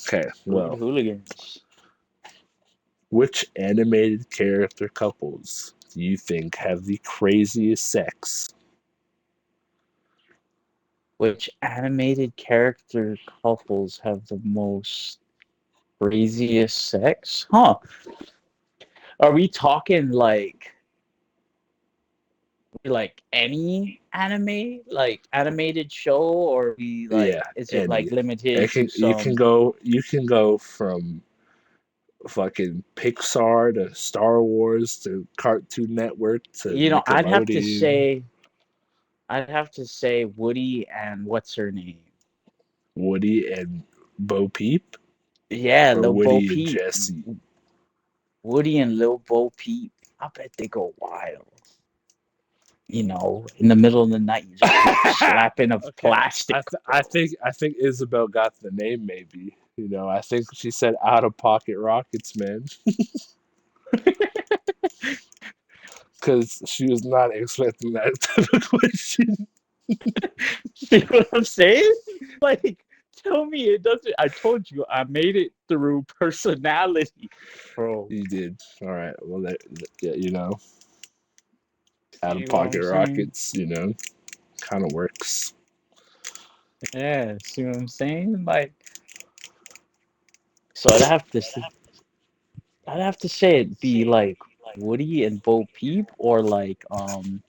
Okay, Rude well, hooligans. which animated character couples do you think have the craziest sex? Which animated character couples have the most craziest sex? Huh. Are we talking like any anime, like animated show, or we like Yeah, is it like any. limited It to can some, you can go from fucking Pixar to Star Wars to Cartoon Network to I'd have to Nickelodeon. say Woody and what's her name? Woody and Bo Peep, Yeah, or Lil Bo Woody and Peep. Jesse. Woody and Lil Bo Peep. I bet they go wild. In the middle of the night, you just hear the slapping of Okay, plastic, bro. I think Isabel got the name. Maybe I think she said out of pocket rockets, man, because she was not expecting that type of question. See what I'm saying? Like, tell me it doesn't. I told you I made it through personality, bro. You did all right. Well, yeah, out of See what I'm pocket saying? rockets, kind of works. Yeah, see what I'm saying? Like, so I'd have to say it'd be like Woody and Bo Peep, or like um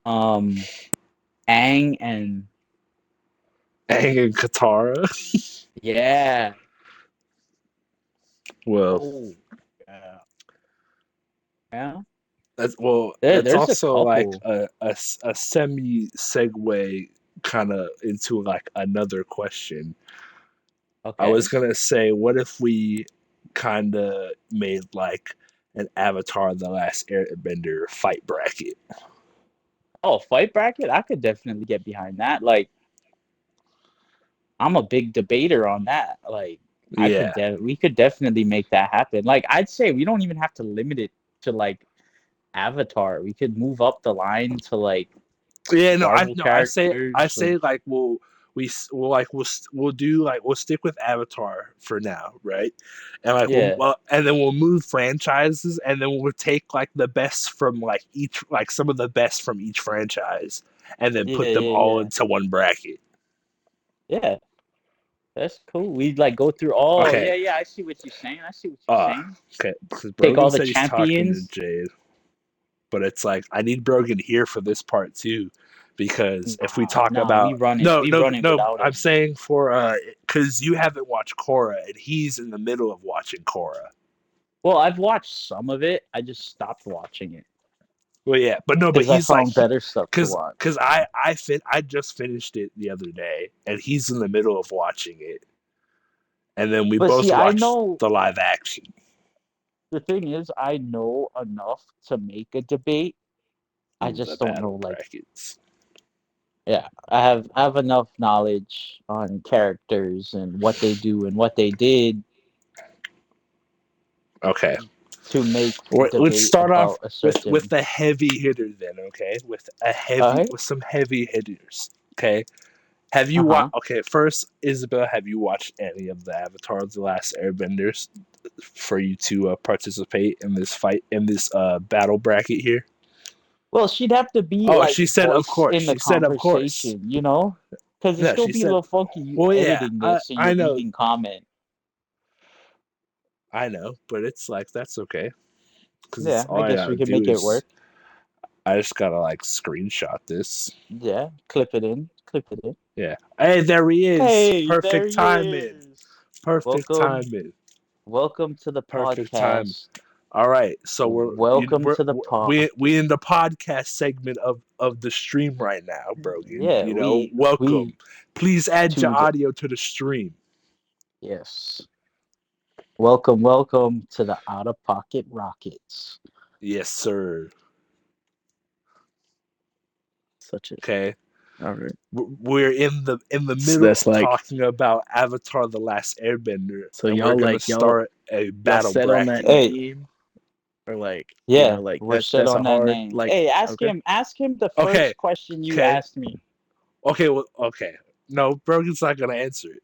Aang and Aang and Katara. yeah. Well, Oh yeah. Yeah. that's There's a also like couple. a semi segue kind of into like another question. I was Okay. gonna say, what if we kind of made like an Avatar: The Last Airbender fight bracket? Oh, fight bracket? I could definitely get behind that. Like, I'm a big debater on that. Like, Yeah, we could definitely make that happen. Like, I'd say we don't even have to limit it to like Avatar. We could move up the line to like yeah. No, Marvel I characters. Like, say like we'll like we'll do like we'll stick with Avatar for now, right? And like yeah, and then we'll move franchises, and then we'll take like the best from like each like some of the best from each franchise, and then yeah, put them yeah, all yeah, into one bracket. yeah. That's cool. We'd like go through all. Okay. Yeah, yeah. I see what you're saying. I see what you're saying. Okay. Because Take Brogan all the said he's talking to champions. Jade, but it's like I need Brogan here for this part too, because if we Nah, talk nah. We about run it. We run it no, without I'm him. saying for because you haven't watched Korra and he's in the middle of watching Korra. Well, I've watched some of it. I just stopped watching it Well, yeah, but no, but because I he's like found better stuff to because watch. I just finished it the other day and he's in the middle of watching it, and then we But both see, I watched know the live action. the thing is, I know enough to make a debate. I The just don't know, battle like, brackets. yeah, I have enough knowledge on characters and what they do and what they did Okay. to make Let's debate start off about a with certain. the heavy hitter then, okay? All right. With some heavy hitters, okay? Have you Uh-huh. watched? Okay, first, Isabel, have you watched any of the Avatar: The Last Airbenders for you to participate in this fight in this battle bracket here? Well, she'd have to be Oh, like she said, of voice course. in the She said, of course. conversation, because it'd No, still she be a said, little funky you well, yeah, editing this and I you're know, reading comment. but it's like that's okay because it's Yeah, all I I guess gotta we can do make it is work. I just gotta like screenshot this. Yeah, clip it in, clip it in. Yeah. Hey, there he is. Hey, there Perfect he timing. is. Perfect Welcome, timing. welcome to the Perfect time. podcast. All right, so Welcome to the pod. we in the podcast segment of the stream right now, Brogan. Yeah, we Welcome. Please add your to the audio to the stream. yes. Welcome to the Out of Pocket Rockets. Yes, sir. Such a Okay, all right. we're in the So middle that's of like talking about Avatar: The Last Airbender, so and we're y'all gonna like y'all start a y'all battle set on that bracket. Hey, name or like yeah, like we're set that's a on that hard name. like Hey, ask okay. him. Ask him the Okay, first question you okay, asked me. okay. Well, okay. No, Brogan's not gonna answer it.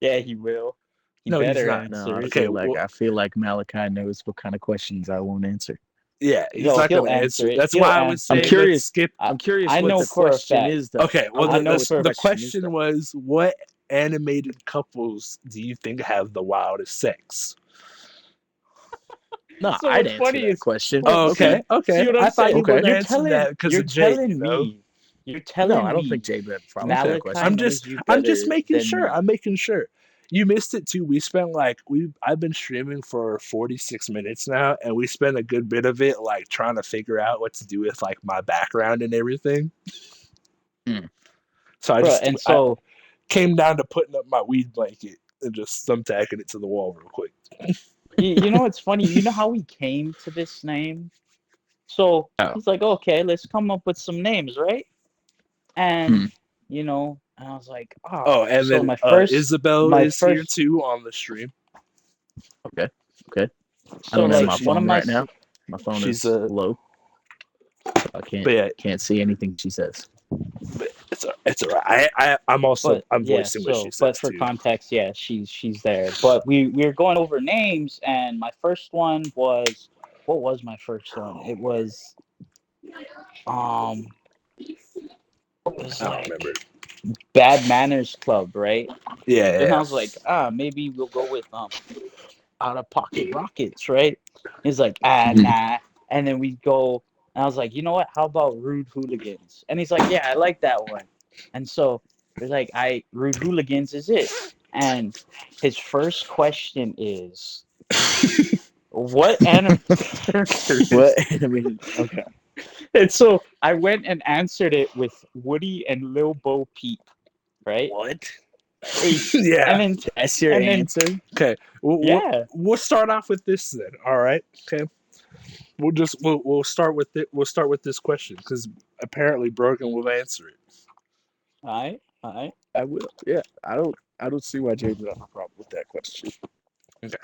Yeah, he will. He No, he's better not. No, answer it. Okay, I feel like Malachi knows what kind of questions I won't answer. yeah, he's No, not he'll going to answer answer. it. That's He'll why I would answer I'm say it. let's curious. skip. I'm curious I what know the for a question fact. is, though. Okay, I well, want to I know know what for the the question is, question though. was, what animated couples do you think have the wildest sex? No, So I'd what's answer funny that is, question. well, Oh, Okay. okay, see okay. what I'm I thought saying? you were Okay. going to answer that because You're of Jay. telling me, No, I don't me, think Jay would have a problem with that Malachi question. I'm just, knows you I'm just better making than sure. me. I'm making sure. You missed it too. I've been streaming for 46 minutes now, and we spent a good bit of it like trying to figure out what to do with like my background and everything. Hmm. So Bro, and I so came down to putting up my weed blanket and just thumbtacking it to the wall real quick. you know what's funny? You know how we came to this name? So Oh. he's like, okay, let's come up with some names, right? And Hmm. and I was like, oh, Oh, and so then Isabel my is here first, too on the stream. Okay. Okay. I so don't have So like my one of phone my, right now. My phone she's is low, so I but yeah, can't see anything she says. but it's alright. I'm yeah, voicing what she so but says for too. context, yeah, she's there. But we were going over names, and my first one was, what was my first one? It was it was I don't remember. like Bad Manners Club, right? Yeah, Then I yeah. was like, maybe we'll go with Out of Pocket Rockets, right? He's like, Mhm. nah. And then we go, and I was like, you know what? How about Rude Hooligans? And he's like, yeah, I like that one. And so we're like, Rude Hooligans is it. And his first question is, what animated What? characters? I mean, okay. And so I went and answered it with Woody and Lil Bo Peep, right? What? Yeah. And then, That's your and then, answer? Okay. yeah, We'll start off with this then. All right. Okay. We'll start with it. We'll start with this question because apparently Brogan will answer it. all right. I will. Yeah. I don't see why Jay would have a problem with that question. Okay.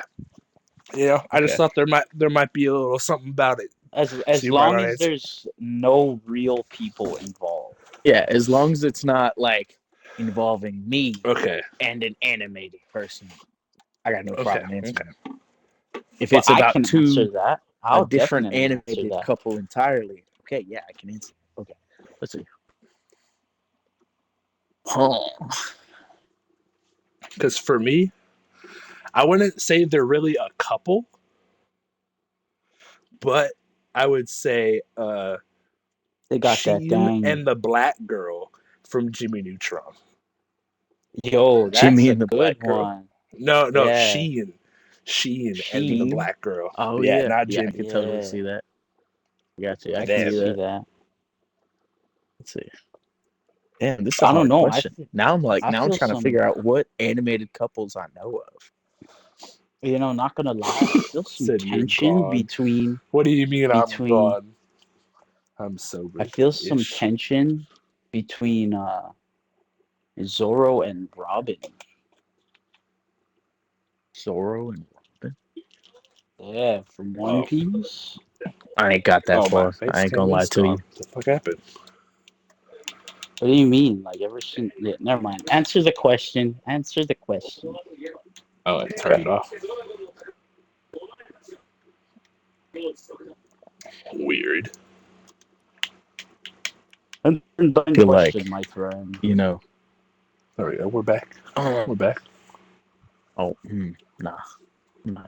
You know, I just Okay. thought there might be a little something about it, so As you might long not as answer. there's no real people involved. Yeah, as long as it's not like involving me Okay. and an animated person, I got no Okay. problem answering. Okay. If But it's I about can answer two that. a I'll different definitely answer animated that. couple entirely, okay, yeah, I can answer. Okay, let's see. Oh, Because for me, I wouldn't say they're really a couple, but I would say They got that Sheen dang. and the black girl from Jimmy Neutron. Yo, that's Jimmy a and the good black girl. one. No, Yeah. Sheen and the Sheen. black girl. Oh Yeah, yeah, not yeah, I Jimmy. can totally Yeah. see that. Gotcha, I I can can Damn. see see that. that. Let's see. Damn, this is a I don't hard know. question. Now I I'm feel trying to some, figure out what animated couples I know of. not gonna lie, I feel some Said you're tension gone. What do you mean I'm between gone? I'm sober I feel some ish. tension between Zoro and Robin. Zoro and Robin. Yeah, from One Oh, Piece. I ain't got that oh, my far. I face ain't gonna cam lie is to gone. you. What the fuck happened? What do you mean? Like ever since? Yeah, never mind. Answer the question. Answer the question. Oh, it turned off. Weird. Answer the Feel question, like, my friend. you know. There we go. We're back. Oh, We're back. nah, nah.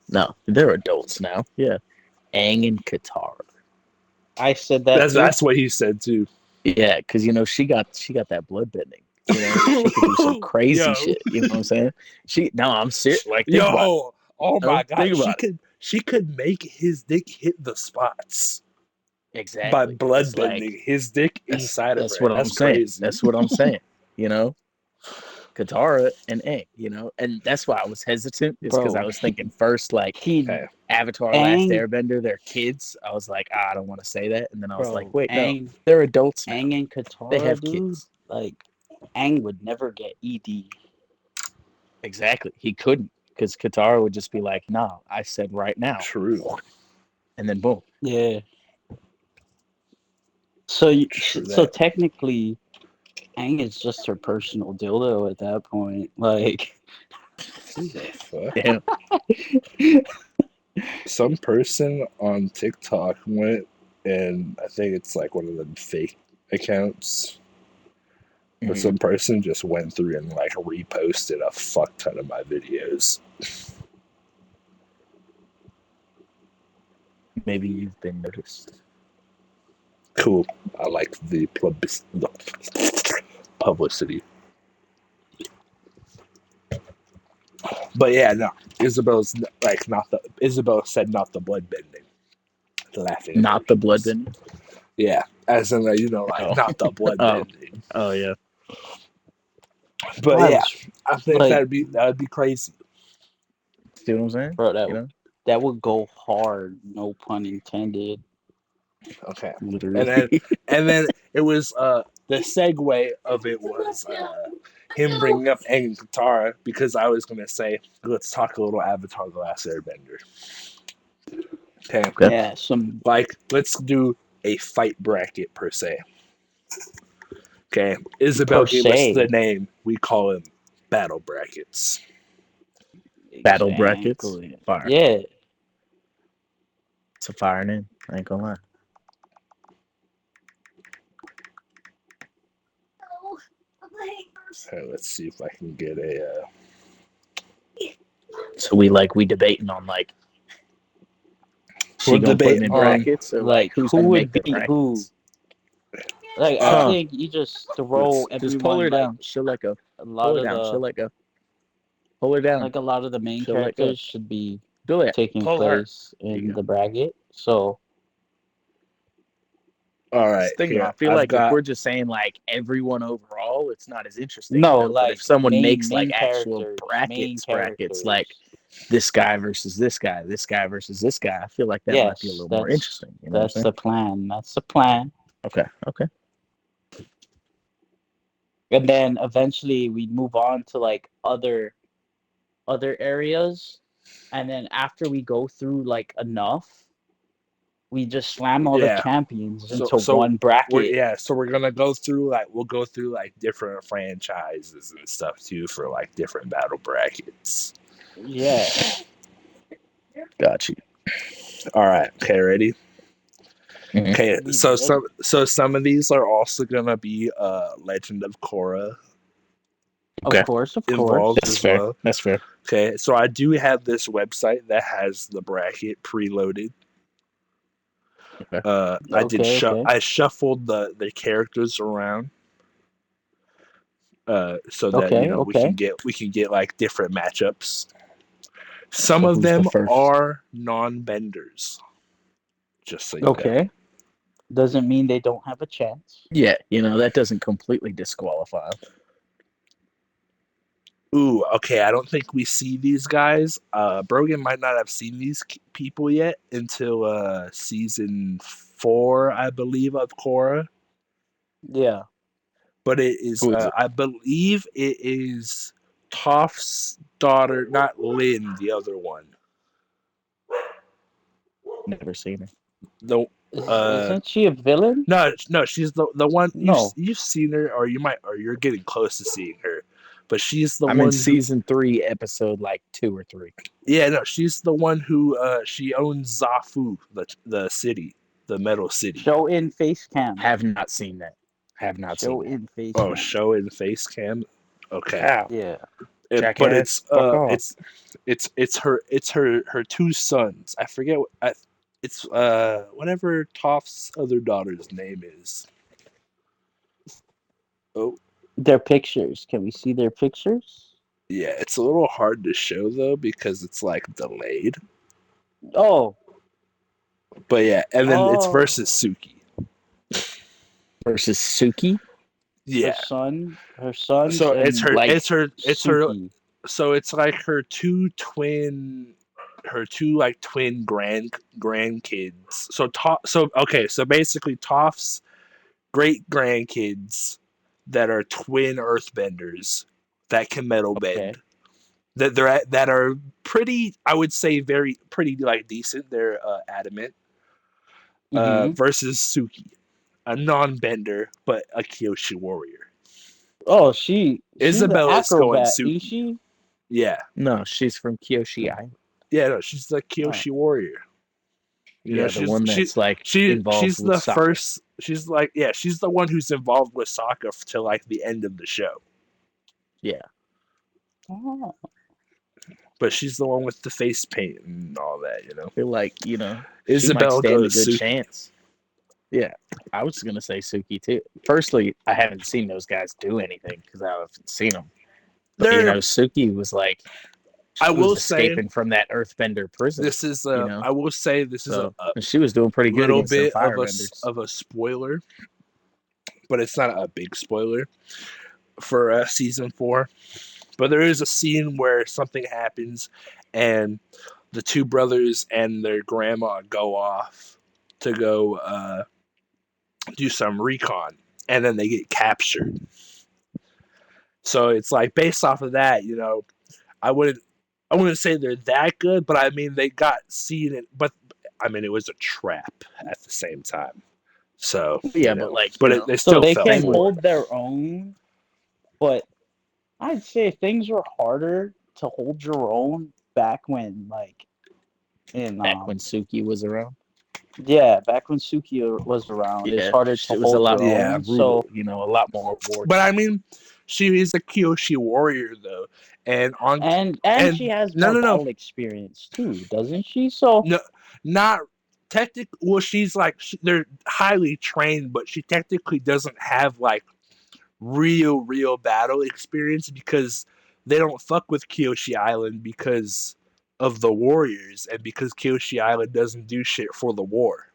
No, they're adults now. Yeah, Aang and Katara. I said that too. That's what he said too. Yeah, because she got that blood bending. You know, she could do some crazy Yo, shit. You know what I'm saying? No, I'm serious. Like, think about it. yo, oh my Think god, about it. she could make his dick hit the spots by Exactly. blood It's bending like his dick inside of that's her. what I'm That's saying. crazy. That's what I'm saying. You know, Katara and Aang. You know, and that's why I was hesitant. Is because I Bro, was thinking first like he Okay. Avatar: Last Aang, Airbender. They're kids. I was like, I don't want to say that, and then I was like, bro, wait, no, Aang, they're adults now. Aang and They Katara, have dude. kids. Like, Aang would never get ED. Exactly. He couldn't because Katara would just be like, "No, I said right now," True. and then boom. Yeah. So True so that. technically, Aang is just her personal dildo at that point. Like, Who the fuck? Damn. Some person on TikTok went, and I think it's like one of them fake accounts, but Mhm. some person just went through and like reposted a fuck ton of my videos. Maybe you've been noticed. Cool. I like the publicity. But yeah, no. Isabel's like not the. Isabel said not the blood bending. Laughing Not the emojis. bloodbending. Yeah, as in like Oh, not the blood oh, bending. oh yeah. But yeah, that's I think like, that would be crazy. See what I'm saying? bro, You know, that would go hard. No pun intended. Okay, and literally. then it was the segue of it was him bringing up Aang and Katara because I was gonna say let's talk a little Avatar: The Last Airbender. Okay, Okay. Yeah, some like let's do a fight bracket per se. Okay, Isabel per gave us the se. name. We call them battle brackets. Battle brackets. Exactly. Fire. Yeah. It's a fire name. I ain't gonna lie. Okay, let's see if I can get a. So we debating on like she We're gonna put them debating in on. brackets or like Like, who's who gonna make would the beat who? brackets? Like, I Uh, think you just throw Just pull everyone, her like down. She'll let go. a Pull lot her of down. She'll the let go. Pull her down. main She'll let go. characters should be Do it. taking Pull her. place There you in go. the bracket. So all right, Thing though, here I feel I've like if got. we're just saying like everyone overall, it's not as interesting, you no, know. But if like someone makes like main actual characters, brackets, like this guy versus this guy versus this guy, I feel like that might be a Yes, little more interesting. You know what I'm that's saying? the plan. That's the plan. Okay. Okay. And then eventually we move on to like other areas, and then after we go through like enough, we just slam all the Yeah. champions So into one bracket. we're gonna go through we'll go through like different franchises and stuff too for like different battle brackets. Yeah. Got you. All right. Okay. Ready? Mhm. Okay. We So ready. some of these are also gonna be Legend of Korra Okay. Of involved That's as fair. well. That's fair. Okay. So I do have this website that has the bracket preloaded. Okay. Okay. I shuffled the characters around so that Okay. we can get like different matchups. Some So of who's the them first? are non-benders, just so you know. Okay. Doesn't mean they don't have a chance. Yeah, you know that doesn't completely disqualify. Ooh, okay. I don't think we see these guys. Brogan might not have seen these people yet until season 4, I believe, of Korra. Yeah. But it is, Who is it? I believe, it is Toph's daughter, not Lynn, the other one. Never seen her. The Isn't she a villain? no, she's the one No. you've seen her, or you're getting close to seeing her, but she's the I'm in one who, season 3, episode like 2 or 3. yeah, no, she's the one who she owns Zafu, the city, the metal city. Show in face cam. Have not seen that. Have not Show seen that. in face Oh, cam. show in face cam. Okay, Ow, Yeah. but jackass, fuck off. it's her two sons. I forget it's whatever Toph's other daughter's name is. Oh, Their pictures. Can we see their pictures? yeah, it's a little hard to show though because it's like delayed. Oh. But yeah, and then it's versus Oh. Suki. Versus Suki. Her Yeah. son. Her sons So and Like it's her Suki. so it's like her two like twin grandkids. So okay, so basically Toph's great grandkids that are twin earthbenders that can metal bend. Okay. That are pretty, I would say, very pretty like decent. They're adamant Mm-hmm. versus Suki, a non-bender but a Kyoshi warrior. Oh, she's the Isabel is going acrobat, ain't Suki. she? Yeah. No, she's from Kyoshi Island. Yeah, no, she's the Kyoshi warrior. You know, Yeah, the one that's like involved she's with the soccer. first. She's like, yeah, she's the one who's involved with soccer till like the end of the show. Yeah, Oh. But she's the one with the face paint and all that. You know, I feel like she might Isabel stand a goes good Suki. chance. Yeah, I was gonna say Suki too. Firstly, I haven't seen those guys do anything because I haven't seen them. But They're. Suki was like I she was will say escaping from that Earthbender prison. this is You know, I will say this is so a and she was doing pretty good little against them bit firebenders. of a spoiler, but it's not a big spoiler for season 4. But there is a scene where something happens, and the two brothers and their grandma go off to go do some recon, and then they get captured. So it's like based off of that, you know, I wouldn't say they're that good, but I mean they got seen it, but I mean it was a trap at the same time. So Yeah, you know, but like they So still they fell can for hold it. their own, but I'd say things were harder to hold your own back when, like, in back when Suki was around. back when Suki was around, it's Yeah, harder to it was a hold lot your more Yeah. own. brutal. So, A lot more war. But I mean, she is a Kyoshi warrior though, and on and she has more no battle experience too, doesn't she? So, no not technically. Well, she's like they're highly trained, but she technically doesn't have like real battle experience because they don't fuck with Kyoshi Island because of the warriors and because Kyoshi Island doesn't do shit for the war.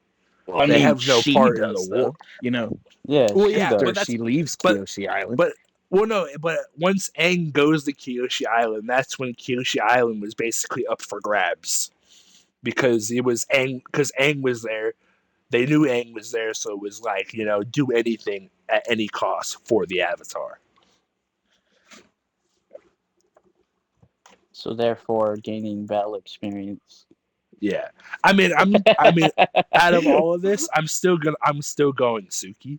Well, I They mean, have no she part in the does though. war. yeah, Well, she yeah, After but does. that's she leaves but Kyoshi Island. but well, no, but once Aang goes to Kyoshi Island, that's when Kyoshi Island was basically up for grabs because it was Aang because Aang was there. They knew Aang was there, so it was like do anything at any cost for the Avatar. So therefore, gaining battle experience. Yeah, I mean, out of all of this, I'm still going Suki.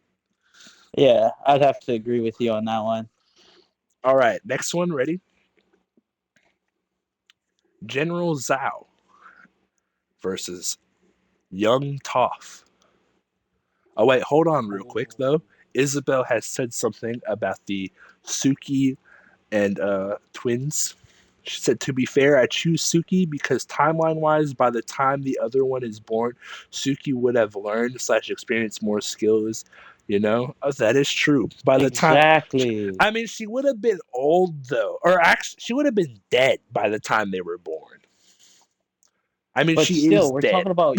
Yeah, I'd have to agree with you on that one. All right, next one, ready? General Zhao versus young Toph. Oh wait, hold on real quick though. Isabel has said something about the Suki and twins. She said, to be fair, I choose Suki because timeline wise, by the time the other one is born, Suki would have learned / experienced more skills. That is true. By the time, Exactly. I mean, she would have been old though, or actually, she would have been dead by the time they were born. I mean, But she is still, we're dead. talking about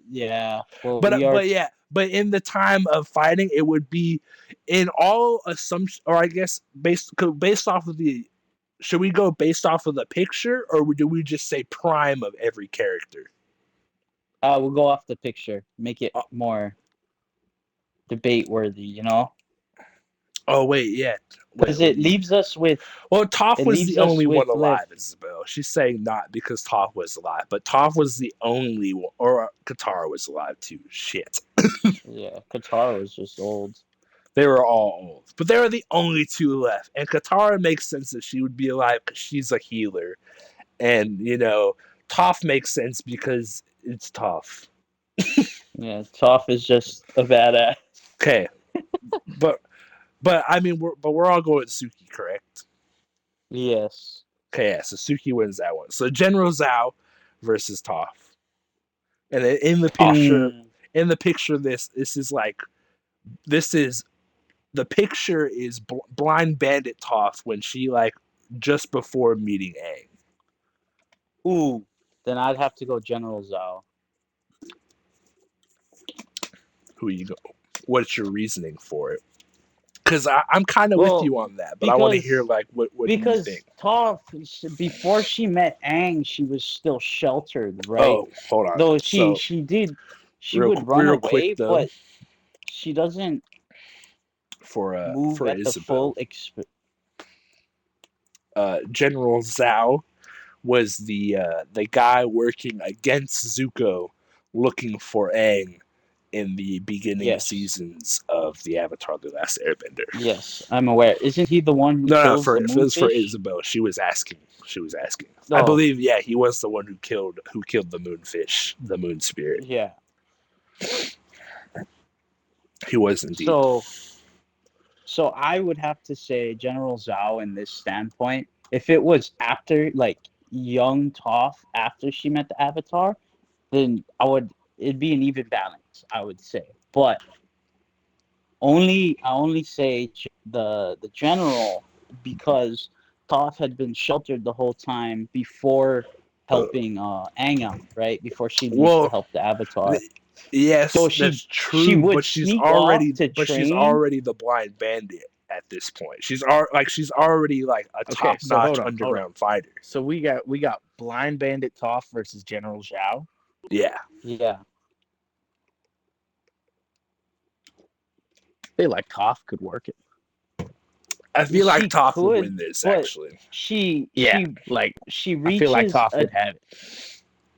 yeah. Well, we But are. yeah, but in the time of fighting, it would be in all assumption, or I guess based off of the. Should we go based off of the picture, or do we just say prime of every character? We'll go off the picture. Make it Uh, more debate worthy. oh wait, yeah, wait. Because it leaves us with Well, Toph was the only one live. alive, Isabel. She's saying not because Toph was alive, but Toph was the only one, or Katara was alive too. Shit. Yeah, Katara was just old. They were all old, but they were the only two left. And Katara makes sense that she would be alive because she's a healer, and Toph makes sense because it's Toph. Yeah, Toph is just a badass. Okay, but I mean, we're all going Suki, correct? Yes. Okay, yeah. So Suki wins that one. So General Zhao versus Toph, and in the picture, Mm. this is like this is the picture is blind bandit Toph when she like just before meeting Aang. Ooh. Then I'd have to go General Zhao. Who you go? What's your reasoning for it? Because I'm kind of with Well, you on that, but I want to hear because like what do you think? Toph, before she met Aang, she was still sheltered, right? Oh, hold on. Though So she would run real quick away, though, but she doesn't move for at the Isabel, full General Zhao was the guy working against Zuko, looking for Aang, in the beginning Yes. seasons of the Avatar: The Last Airbender. Yes, I'm aware. Isn't he the one who No, kills the it was for moonfish? Isabel. She was asking. She was asking. I Oh, believe, yeah, he was the one who killed the moonfish, the moon spirit. yeah. He was indeed. So I would have to say General Zhao in this standpoint. If it was after like young Toph after she met the Avatar, then it'd be an even balance, I would say. But I only say the general because Toph had been sheltered the whole time before helping Aang out, right? Before she leaves to Well, help the Avatar. So yes, that's she true, would sneak off to she's train. already the blind bandit at this point. She's already like a Okay, top so notch hold on. underground fighter. So we got Blind Bandit Toph versus General Zhao. Yeah, Yeah. I feel like Toph could work it. I feel like She Toph would could, win this but actually. Yeah, like she I feel like reaches Toph a could have it.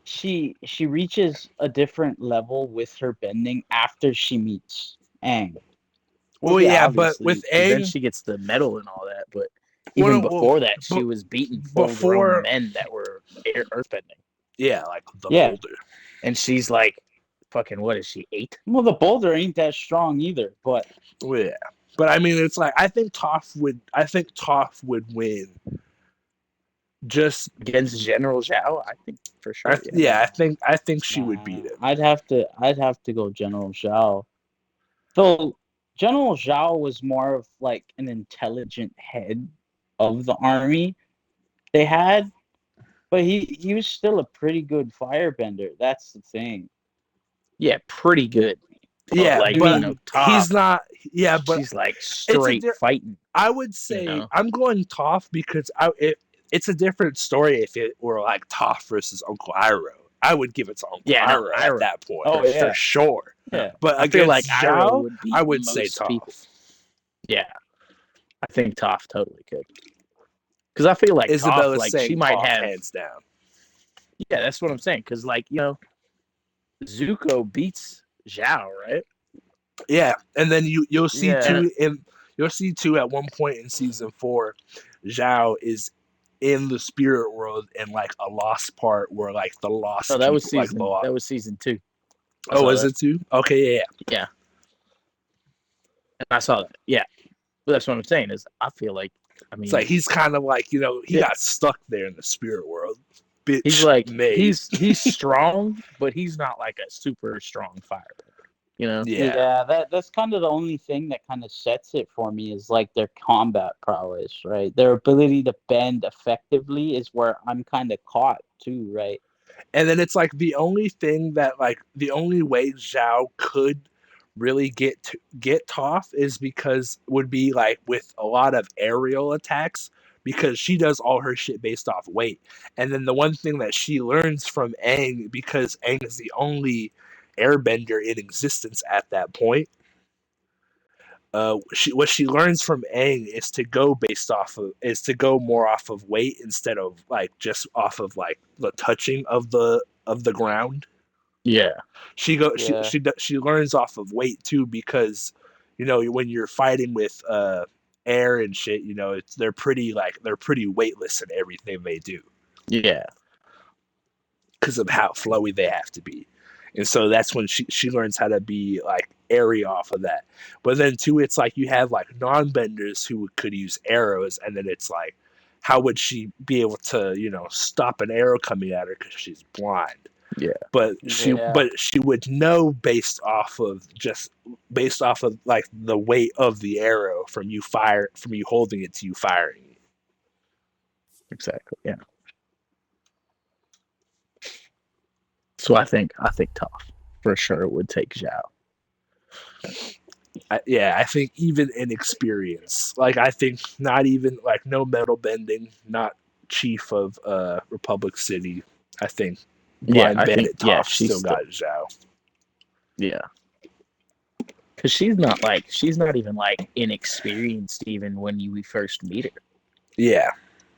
she reaches a different level with her bending after she meets Aang. Well, Yeah, yeah, but with obviously, because then Aang, she gets the medal and all that. But well, even no, well, before that, she but was beating full-grown before, men that were earthbending, yeah, like the Yeah. boulder. and she's like, "Fucking what is she 8?" Well, the boulder ain't that strong either, but Well, yeah, but I mean, it's like I think Toph would win. Just Against General Zhao, I think for sure. Yeah. yeah, I think she would beat him. I'd have to go General Zhao. Though General Zhao was more of like an intelligent head of the army they had, but he was still a pretty good firebender. That's the thing. Yeah, pretty good. But Yeah, like, I but mean, he's Toph, not. Yeah, but she's like it's a. straight fighting, I would you say know. I'm going Toph because it's a different story if it were like Toph versus Uncle Iroh. I would give it to Uncle Yeah, no, Iroh at Iroh that point oh for yeah, sure. No, yeah. But I feel like against Iroh Zhao, would I beat would say most people. Toph. Yeah, I think Toph totally could. Because I feel like Toph, Isabella's like she saying might Toph have. hands down. Yeah, that's what I'm saying. Because like Zuko beats Zhao, right? Yeah, and then you'll see Yeah. too at one point in season 4, Zhao is in the spirit world in like a lost part where like the lost No, that was people like the lost. that was season 2. Oh, is it too? Okay, yeah. Yeah, and I saw that. Yeah, but that's what I'm saying is I feel like It's like he's kind of like he yeah, got stuck there in the spirit world. Bitch, he's like made. he's strong, but he's not like a super strong firebender. You know? Yeah, Yeah, that's kind of the only thing that kind of sets it for me is like their combat prowess, right? Their ability to bend effectively is where I'm kind of caught too, right? and then it's like the only thing that like the only way Zhao could really get Toph is because would be like with a lot of aerial attacks because she does all her shit based off weight. And then the one thing that she learns from Aang, because Aang is the only airbender in existence at that point, what she learns from Aang is to go more off of weight instead of like just off of like the touching of the ground. Yeah, Yeah, She learns off of weight too because when you're fighting with air and shit, they're pretty weightless in everything they do yeah, because of how flowy they have to be. And so that's when she learns how to be like airy off of that. But then too, it's like you have like non-benders who could use arrows, and then it's like, how would she be able to stop an arrow coming at her because she's blind? yeah. But yeah, she would know based off of like the weight of the arrow from you holding it to you firing it. Exactly. Yeah. So I think Toph for sure would take Zhao. I think even in experience, like I think not even like no metal bending, not chief of Republic City. I think Yeah, Blind I think Bandit Toph she's still still got Zhao. yeah. Because she's not even like inexperienced even when we first meet her. Yeah,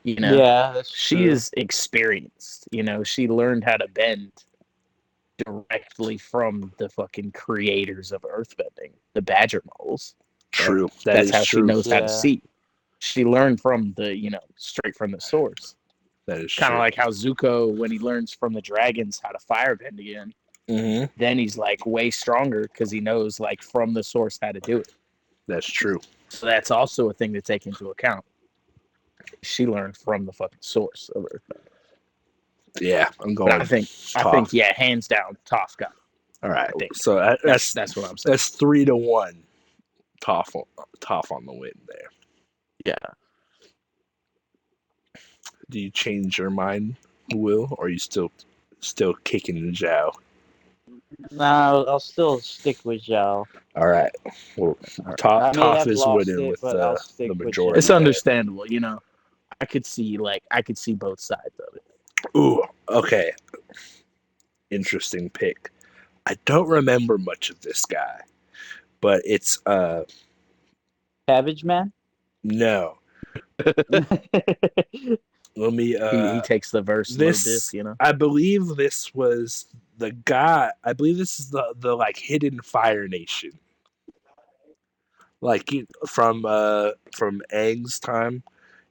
You know, yeah. That's she true. is experienced. You know, she learned how to bend directly from the fucking creators of earthbending, the badger moles. True. That That's is how she true. knows how to Yeah. see. She learned from the, straight from the source. That is Kind of true. like how Zuko, when he learns from the dragons how to firebend again, Mm-hmm. then he's like way stronger because he knows like from the source how to do it. That's true. So that's also a thing to take into account. She learned from the fucking source of earthbending. Yeah, I'm But going. I think, Toph. yeah, hands down, Toph got it. All right. I think. So That's what I'm saying. That's 3-1. Toph on the win there. Yeah. Do you change your mind, Will, or are you still kicking the Zhao? No, I'll still stick with Zhao. All right. Well, All right. I may Toph have is lost winning it, with but I'll the stick with majority. It's Zhao. understandable, I could see both sides of it. Ooh, okay. Interesting pick. I don't remember much of this guy, but it's Cabbage Man. no. Let me He takes the verse low diff, I believe this was the guy. I believe this is the like hidden Fire Nation, like from Aang's time,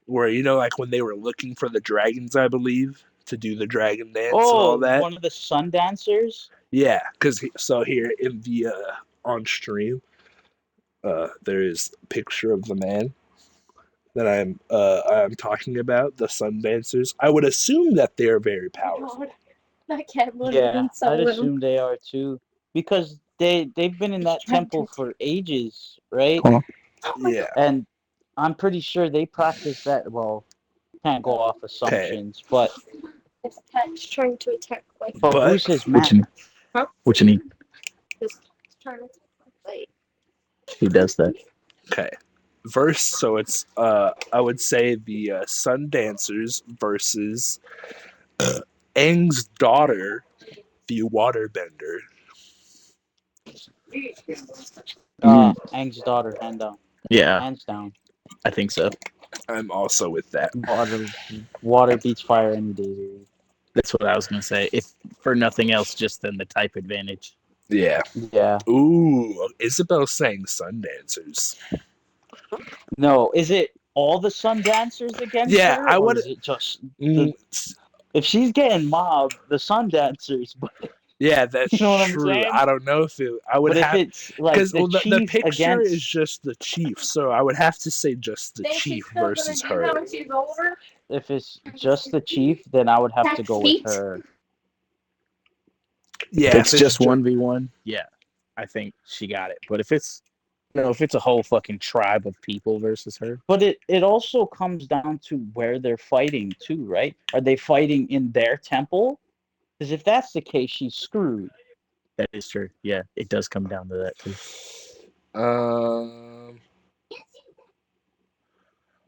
where like when they were looking for the dragons, I believe, to do the dragon dance and all Oh, that. one of the Sun Dancers. Yeah, because so here in the on stream, there is a picture of the man that I'm talking about, the Sun Dancers. I would assume that they are very powerful. That cat was Yeah, in so I'd room. assume they are too, because they've been in that trying temple to- for ages, right? Huh? Yeah. And I'm pretty sure they practice that. Well, can't go off assumptions, but This cat's trying to attack my but But who's his What you man? need? Huh? What you need? This cat's trying to attack my plate. He does that. okay, verse. So it's I would say the Sun Dancers versus Aang's daughter, the Waterbender. Aang's daughter, Yeah, hands down. I think so. I'm also with that. Water beats fire any day, dude. That's what I was gonna say. If for nothing else, just then the type advantage. Yeah. Yeah. Ooh, Isabel's saying Sun Dancers. No, is it all the Sun Dancers against Yeah, her, I or would. is it just the? If she's getting mobbed, the Sun Dancers, but Yeah, that's you know what I'm true. saying? I don't know if I would But if have, it's like because the the chief picture is against, just the chief, so I would have to say just the Think she's chief still versus gonna do her. that when she's older? if it's just the chief, then I would have to That's go with Pete. her. Yeah, If it's just 1v1, yeah, I think she got it. But if it's if it's a whole fucking tribe of people versus her, But it also comes down to where they're fighting too, right? Are they fighting in their temple? Because if that's the case, she's screwed. that is true. Yeah, it does come down to that too.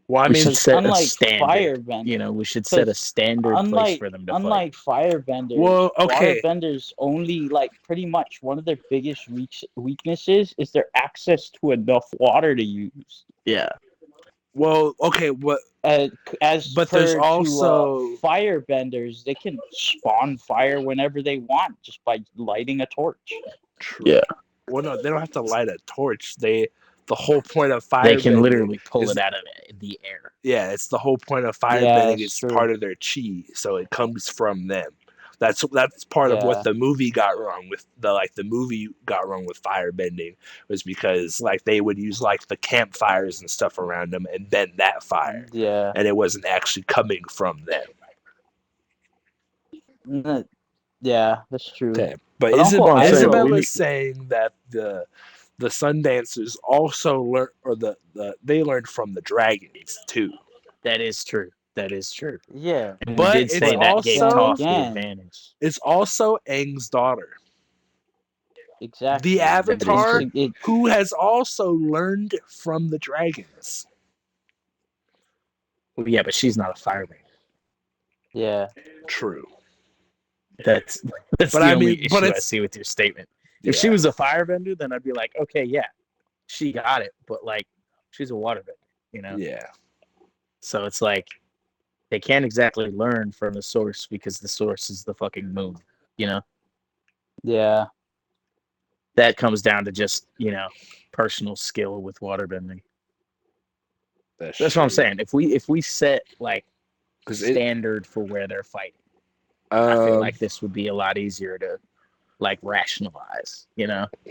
Well, I We mean, should set a Unlike standard. Firebender, We should set a standard place for them to fight. unlike Firebenders, Well, okay. Waterbenders only like pretty much one of their biggest weaknesses is their access to enough water to use. Yeah, well, okay, what? As But there's per also to Firebenders, they can spawn fire whenever they want just by lighting a torch. True. Yeah. Well, no, they don't have to light a torch. The whole point of they can firebending literally pull is- it out of the air. Yeah, it's the whole point of Yeah, firebending. that's It's true. part of their chi, so it comes from them. That's part of Yeah. what the movie got wrong with the movie got wrong with firebending was because like they would use like the campfires and stuff around them and bend that fire, Yeah. and it wasn't actually coming from them. Yeah, that's true. Okay, but But Uncle Iroh- Isabel we is saying that the Sun Dancers also learned, or they learned from the dragons too. That is true. That is true. Yeah. And But we did say it's that gave also- Toph the Again. advantage. It's also Aang's daughter, Exactly. the Avatar, It- who has also learned from the dragons. Well, yeah, but she's not a fireman. yeah. True. That's But the I only mean, but issue I it's- see with your statement. If she Yeah. was a firebender, then I'd be like, okay, yeah, she got it. But like, she's a waterbender, Yeah. So it's like they can't exactly learn from the source because the source is the fucking moon, Yeah. That comes down to just, personal skill with waterbending. That's what I'm saying. If we set like standard for where they're fighting, I feel like this would be a lot easier to like rationalize,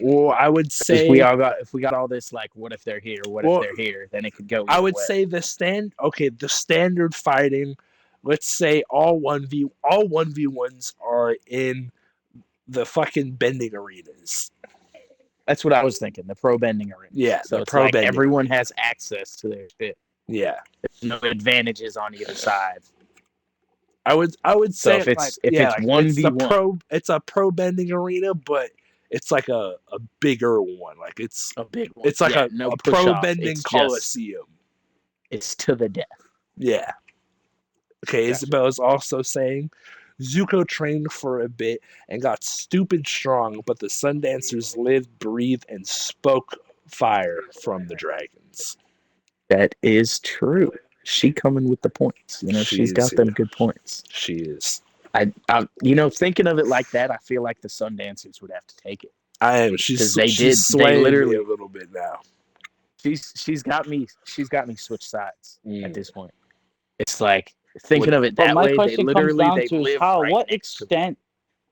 Well, I would say if we got all this like, what if they're here, Well, if they're here, then it could go I either would way. say the standard fighting, let's say all 1v1s are in the fucking bending arenas. That's what I was thinking. The pro bending arena. Yeah, so the it's pro like bending everyone arena. has access to their shit. Yeah. There's no advantages on either side. I would So say if it's 1v1, it's a pro bending arena, but it's like a bigger one. Like it's a big one. It's like a pro push-off. bending coliseum. It's to the death. Yeah. Okay, Gotcha. Isabella's also saying Zuko trained for a bit and got stupid strong, but the Sundancers lived, breathed, and spoke fire from the dragons. That is true. She coming with the points. She's got them good points. She is. I thinking of it like that, I feel like the Sundancers would have to take it. I am. She's swaying me a little bit now. She's got me switch sides at this point. It's like thinking of it that my way. question comes down to is how right what extent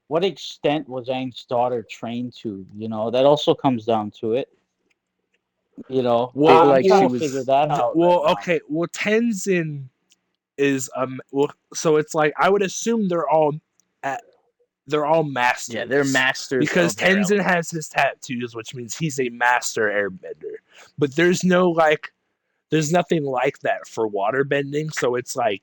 was Aang's daughter trained to? That also comes down to it. Well, I'm trying to figure that out. Well, okay. Well, Tenzin is so it's like I would assume they're all masters. Yeah, they're masters because Tenzin has his tattoos, which means he's a master airbender. But there's nothing like that for waterbending, so it's like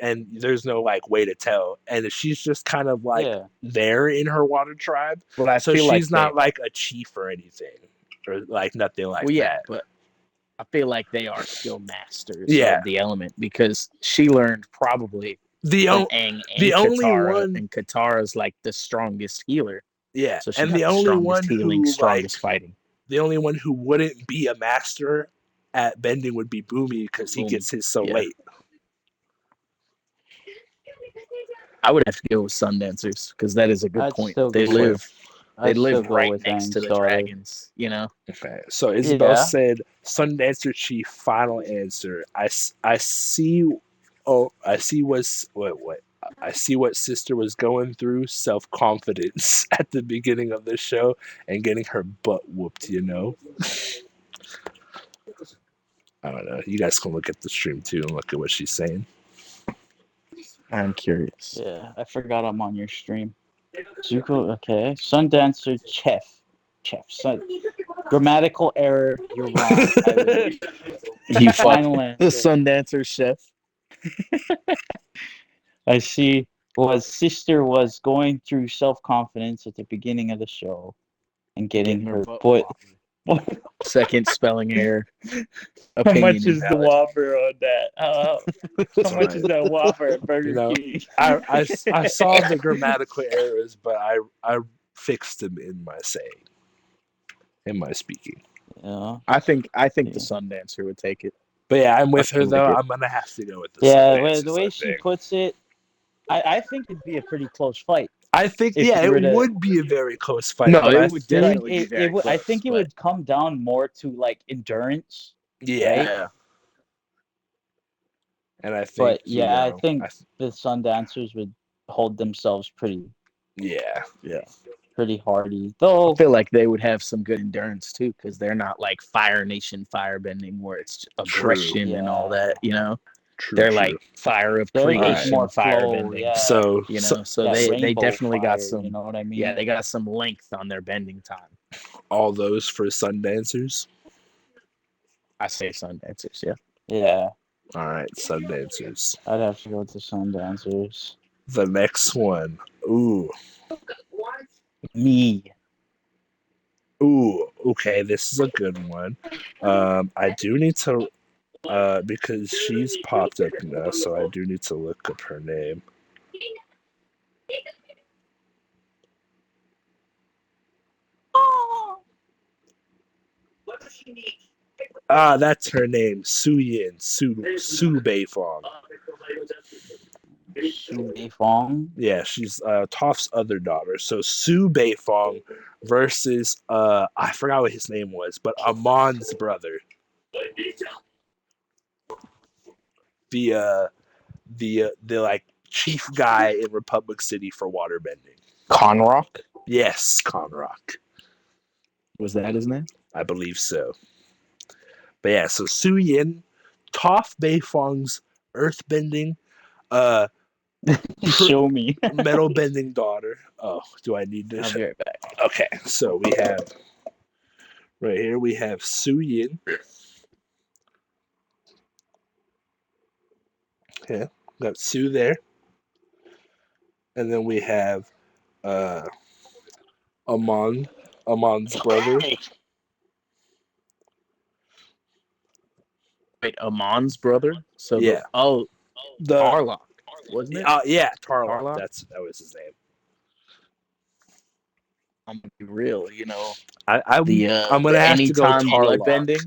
and there's no like way to tell. And if she's just kind of like there in her water tribe, so she's not like a chief or anything, or like nothing like that. But I feel like they are still masters of the element because she learned probably Aang and Katara, and Katara's like the strongest healer. Yeah, so and the only one strongest fighting. The only one who wouldn't be a master at bending would be Boomy because he gets his so late. I would have to go with Sundancers because that is a good point. They live right next to the dragons, Okay, so Isabel said Sundancer Chief. Final answer. I see. Oh, I see what sister was going through. Self-confidence at the beginning of the show and getting her butt whooped. I don't know. You guys can look at the stream too and look at what she's saying. I'm curious. Yeah, I forgot I'm on your stream. Zuko, okay. Sundancer Chef. Grammatical error. You're wrong. You final answer. The Sundancer Chef. I see. Sister was going through self-confidence at the beginning of the show and getting her butt. Second spelling error. How much is the Whopper on that? How much is that Whopper at Burger King? I saw the grammatical errors, but I fixed them in my saying, in my speaking. Yeah, I think the Sundancer would take it. But yeah, I'm with her though. I'm gonna have to go with the Sundancer. The way she puts it, I think it'd be a pretty close fight. I think it would be a very close fight. No, it would definitely be very close. I think it would come down more to like endurance. Yeah. Right? And I think I think the Sundancers would hold themselves pretty hardy. Though I feel like they would have some good endurance too, because they're not like Fire Nation firebending where it's aggression and all that, They're like fire of creation, more firebending. Yeah. So they definitely got some. You know what I mean? Yeah, they got some length on their bending time. All those for Sundancers. I say Sundancers. Yeah. Yeah. All right, Sundancers. I'd have to go with the Sundancers. The next one. Ooh. Me. Ooh. Okay, this is a good one. I do need to. Because she's popped up now, so I do need to look up her name. That's her name. Su Yin. Su Beifong. Su Beifong. Yeah, she's Toph's other daughter. So Su Beifong versus I forgot what his name was, but Amon's brother. The like chief guy in Republic City for waterbending. Conrock? Yes, Conrock. Was that his name? I believe so. But yeah, so Su Yin, Toph Beifong's earthbending, Show me. metal bending daughter. Oh, do I need I'll this? be right back. Okay, so we have right here we have Su Yin. Yeah, got Su there. And then we have Amon's brother. Wait, Amon's brother? So Yeah. The Tarlock, wasn't it? yeah, Tarlock. Tarlock? That was his name. I'm gonna be real, I'm the gonna have to go anytime Tarlock. bloodbending.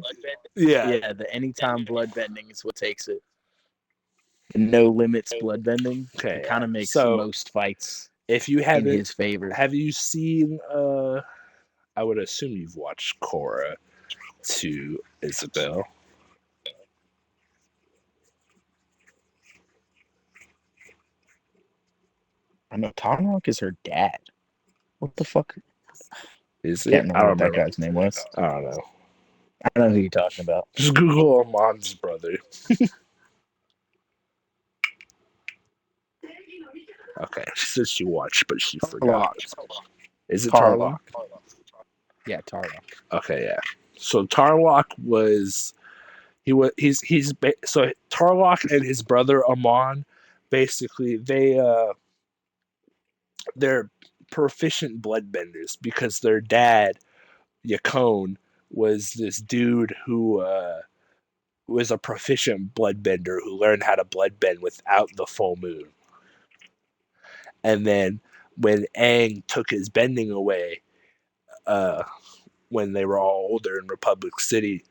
Yeah. The anytime bloodbending is what takes it. The no limits bloodbending. Okay. It kind of makes so, most fights if you in haven't, his favor. have you seen? I would assume you've watched Korra to Isabel. I know Tarlock is her dad. What the fuck? Is Can't it? remember what that guy's name was. I don't know. I don't know who you're talking about. Just Google Amon's brother. Okay, she says she watched, but she forgot. Is it Tarlock? Yeah, Tarlock. Okay, yeah. So Tarlock was so Tarlock and his brother Amon, basically they're proficient bloodbenders because their dad Yakone was this dude who was a proficient bloodbender who learned how to bloodbend without the full moon. And then when Aang took his bending away, when they were all older in Republic City,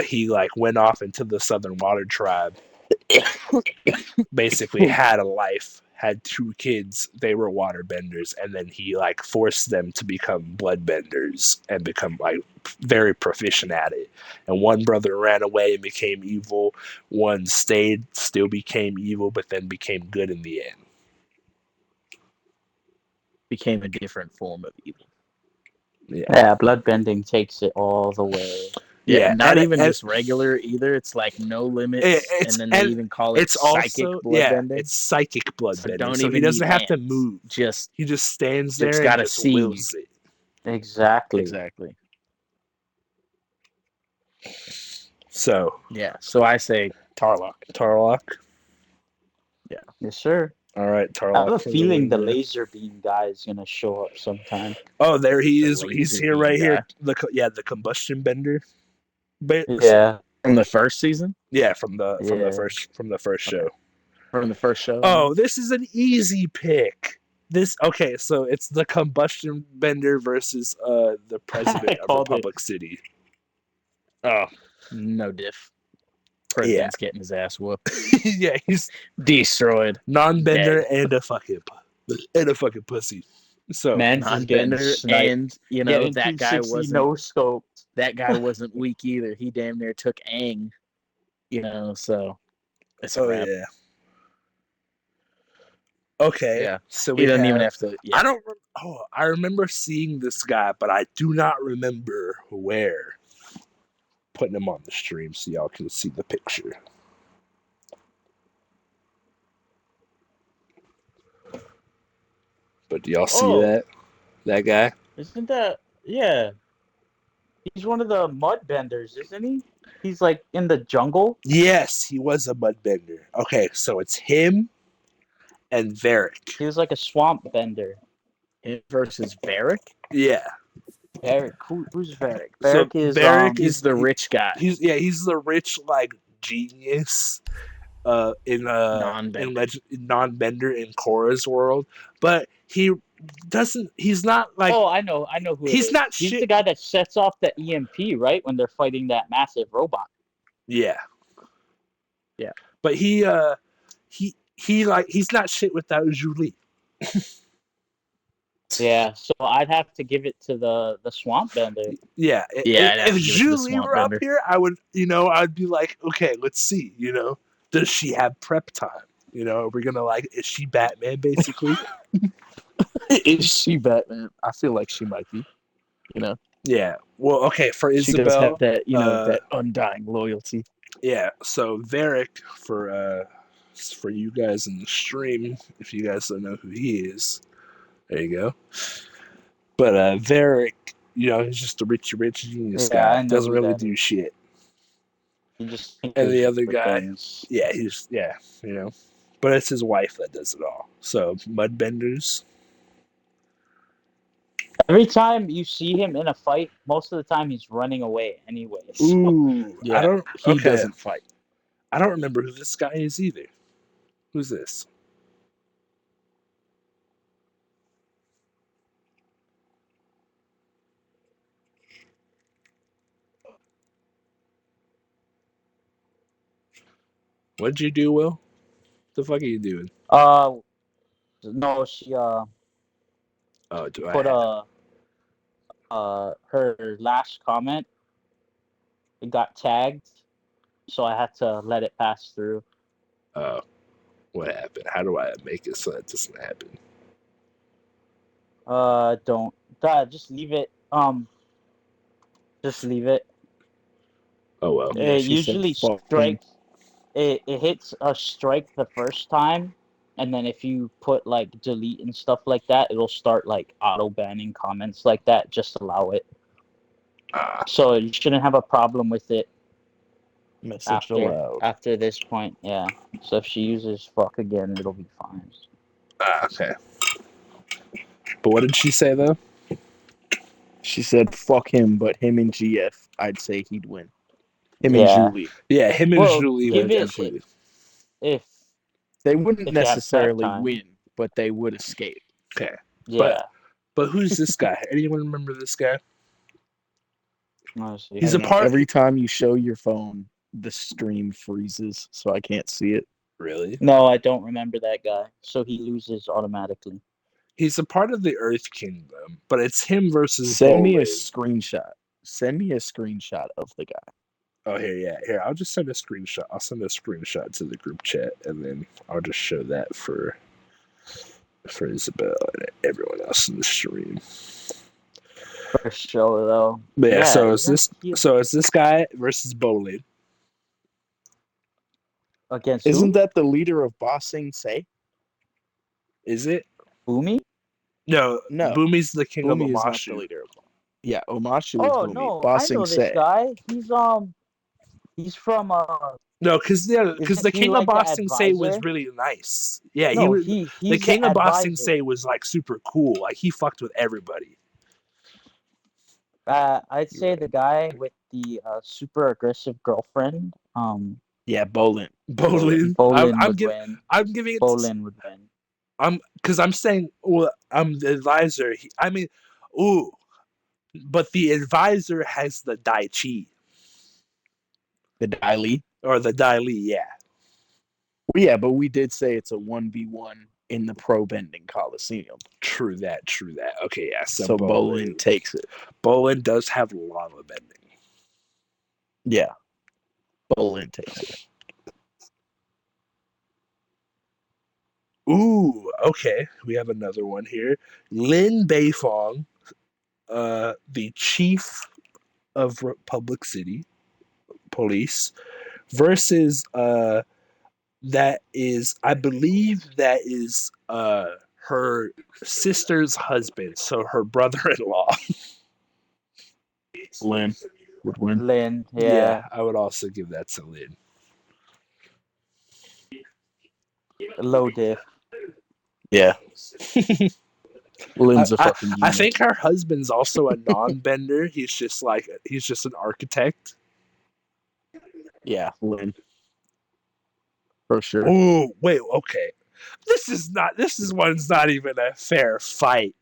he like went off into the Southern Water Tribe. Basically, had a life, had 2 kids. They were waterbenders, and then he like forced them to become bloodbenders and become like very proficient at it. And one brother ran away and became evil. One stayed, still became evil, but then became good in the end. Became a different form of evil. Yeah, bloodbending takes it all the way. Yeah, not even just regular either. It's like no limits, and then they even call it psychic bloodbending. Yeah, it's psychic bloodbending. So he even doesn't need have to hands. move. He just stands there and gotta just see. wills it. Exactly. So yeah, so I say Tarlock. Yeah. Yes, sir. All right, Tarlock. I have a feeling the laser beam guy is gonna show up sometime. Oh, there he is. He's here, right here. The combustion bender. Yeah. From the first season. Yeah, from the first show. From the first show. Oh, this is an easy pick. So it's the combustion bender versus the president of Republic City. Oh, no diff. President's getting his ass whooped. Yeah, he's destroyed. Non-bender and a fucking pussy. So non-bender, and that guy wasn't no scope. That guy wasn't weak either. He damn near took Aang. So it's a wrap. Yeah. Okay. Yeah. So he doesn't even have to. Yeah. I remember seeing this guy, but I do not remember where. Putting him on the stream so y'all can see the picture. But do y'all see that guy? Isn't that he's one of the mud benders, isn't he? He's like in the jungle. Yes, he was a mud bender. Okay, so it's him and Varric. He was like a swamp bender. Him versus Varric? Yeah. Varric. Who's Varric? Varric is the rich guy. He's the rich like genius in non-bender in Korra's world, but he's not like I know who he's not he's the guy that sets off the EMP, right, when they're fighting that massive robot. Yeah. But he he's not shit without Julie. Yeah, so I'd have to give it to the swamp bender. Yeah, Yeah, I'd have if to give it to the Julie swamp were up bender. here, I would, I'd be like, okay, let's see, does she have prep time? Are we gonna is she Batman basically? Is she Batman? I feel like she might be. Yeah. Well, okay, for She does have Isabel, that, that undying loyalty. yeah. So Varric for you guys in the stream, if you guys don't know who he is, there you go. But Varric, he's just a rich genius Yeah, guy. I know Doesn't who really that do is. shit. You just And the tinkers other with guy, things. yeah, but it's his wife that does it all. So Mudbenders. Every time you see him in a fight, most of the time he's running away anyways. Ooh, Yeah, I don't. he Okay, doesn't fight. I don't remember who this guy is either. Who's this? What'd you do, Will? The fuck are you doing? No, she Oh, do I put have? her last comment. It got tagged, so I had to let it pass through. What happened? How do I make it so that doesn't happen? Don't. Just leave it. Just leave it. Oh well. Yeah, It she said usually fuck him. strikes. It hits a strike the first time, and then if you put like delete and stuff like that, it'll start like auto banning comments like that. Just allow it. So you shouldn't have a problem with it Message allowed. after this point. Yeah. So if she uses fuck again, it'll be fine. Okay. But what did she say though? She said fuck him, but him and GF, I'd say he'd win. Him and Yeah. Julie. Yeah, him and Well, Julie give would it definitely. if They wouldn't if you have prep necessarily time. win, but they would escape. Okay. Yeah. But who's this guy? Anyone remember this guy? Honestly. He's a part. Every time you show your phone, the stream freezes, so I can't see it. Really? No, I don't remember that guy. So he loses automatically. He's a part of the Earth Kingdom, but it's him versus Send me a Bolin. screenshot. Send me a screenshot of the guy. Oh, here. I'll just send a screenshot. I'll send a screenshot to the group chat, and then I'll just show that for Isabel and everyone else in the stream. For sure, though. But yeah, so isn't it's this guy versus Bolin. against Isn't who? that the leader of Bossing Say? Is it? Boomy? No, Boomy's the king Boomy of is not the Omashu. leader of. Yeah, Omashu is Oh Boomy. no, I Bossing know this Say. guy. He's from No, because the Isn't he king of like the Bossing Say was advisor? really nice. Yeah, he No, was. The he's king the of Bossing advisor. Say was like super cool. Like he fucked with everybody. I'd say the guy with the super aggressive girlfriend. Yeah, Bolin. Bolin would win. I'm giving it. Bolin would win. Because I'm saying, well, I'm the advisor. But the advisor has the Dai Chi. The Dai Li. Or the Dai Li, yeah. Well, yeah, but we did say it's a 1v1 in the Pro Bending Coliseum. True that. Okay, yeah. So Bolin takes it. Bolin does have lava bending. Yeah. Bolin takes it. Ooh, okay. We have another one here. Lin Beifong, the chief of Republic City Police, versus that is, I believe that is her sister's husband, so her brother-in-law. Lin would win. Lin, yeah. I would also give that to Lin. Low diff. Yeah. Lin's a fucking I think her husband's also a non-bender. He's just an architect. Yeah, Lin. For sure. Oh, wait, okay. This one's not even a fair fight.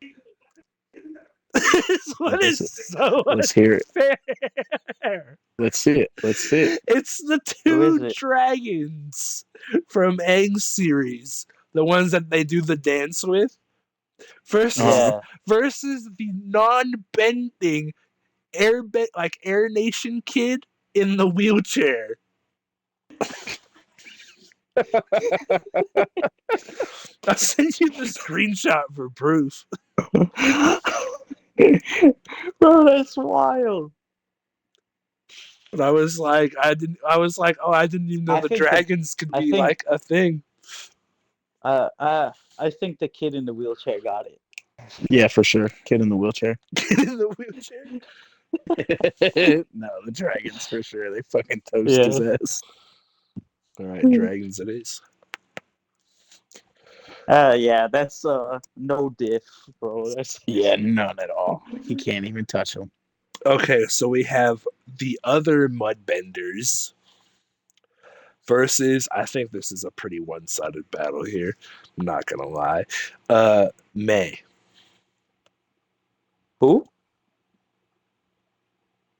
This one is so Let's hear it. unfair. Let's see it. It's the Who is two it? dragons from Aang's series, the ones that they do the dance with, Yeah. versus the non-bending Air Nation kid in the wheelchair. I'll send you the screenshot for proof. Bro, that's wild. But I was like, I didn't even know I the think dragons could I be think- like a thing. I think the kid in the wheelchair got it. Yeah, for sure. Kid in the wheelchair. Kid in the wheelchair. No, the dragons for sure. They fucking toast his ass. All right, dragons it is. Yeah, that's no diff, bro. That's Yeah, none at all. He can't even touch them. Okay, so we have the other mudbenders versus, I think this is a pretty one-sided battle here. I'm not gonna lie. May. who?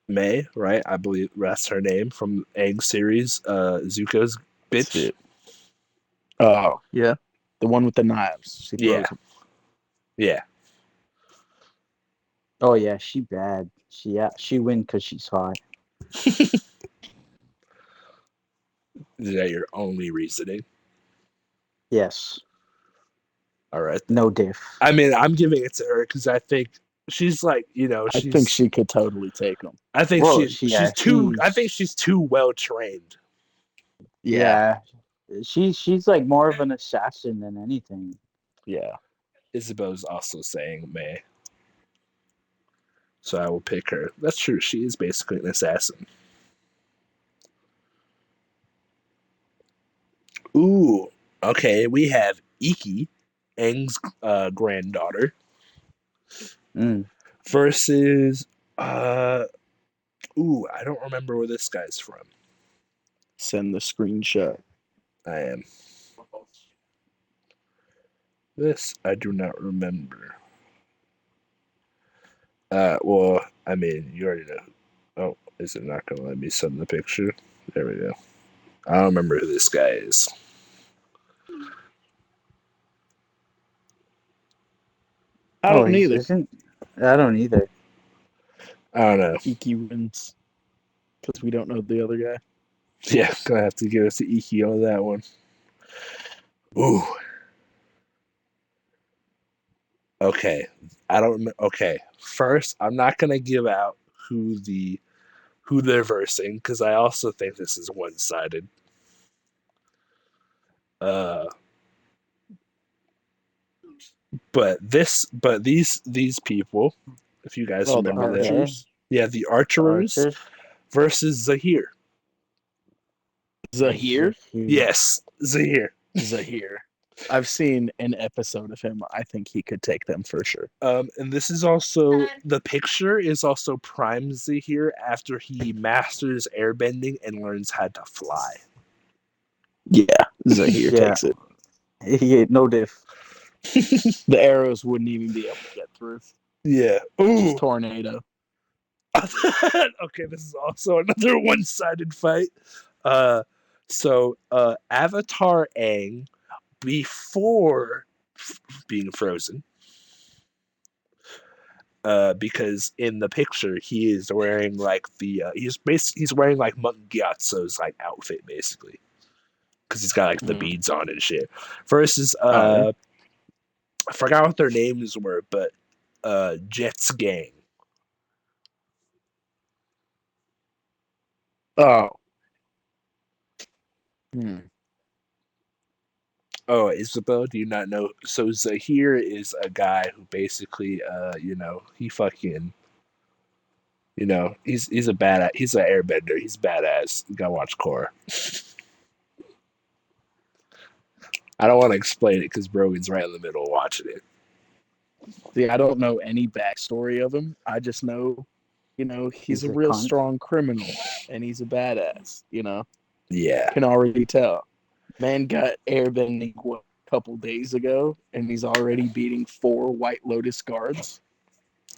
May, right? I believe that's her name from Egg series. Zuko's bitch. Oh, yeah. The one with the knives. She throws Yeah. them. Yeah. Oh yeah, she bad. She win because she's hot. Is that your only reasoning? Yes, All right. no diff. I mean, I'm giving it to her because I think she's like, I think she could totally take them. I think Well, she's too. I think she's too well trained. Yeah. She's like more of an assassin than anything. Yeah. Isabel's also saying May, so I will pick her. That's true. She is basically an assassin. Ooh. Okay, we have Iki, Aang's granddaughter, Mm. versus I don't remember where this guy's from. Send the screenshot. I am. This I do not remember. Well, I mean, you already know. Oh, is it not gonna let me send the picture? There we go. I don't remember who this guy is. I don't either. I don't either. I don't know. Iki wins. Because we don't know the other guy. Yeah, gonna have to give us the Iki on that one. Ooh. Okay. I don't know. Okay. First, I'm not gonna give out who they're versing because I also think this is one-sided. But these people, if you guys remember the them, archers. yeah, the archers versus Zahir. Zahir? Yes, Zahir. Zahir. I've seen an episode of him. I think he could take them for sure. And this is also, the picture is also Prime Zahir after he masters airbending and learns how to fly. Yeah, Zahir takes it. Yeah, no diff. The arrows wouldn't even be able to get through. Yeah. Ooh. Just tornado. Okay, this is also another one-sided fight. So Avatar Aang before being frozen, because in the picture he is wearing like he's wearing like Monk Gyatso's like outfit basically, because he's got like the beads on and shit. Versus I forgot what their names were, but Jet's gang. Oh. Oh, Isabel, do you not know? So Zahir is a guy who basically, he fucking, he's a badass. He's an airbender. He's badass. You gotta watch Korra. I don't want to explain it because Brogan's right in the middle of watching it. See, I don't know any backstory of him. I just know, he's a real strong criminal and he's a badass, Yeah. Can already tell. Man got airbending a couple days ago and he's already beating 4 White Lotus guards.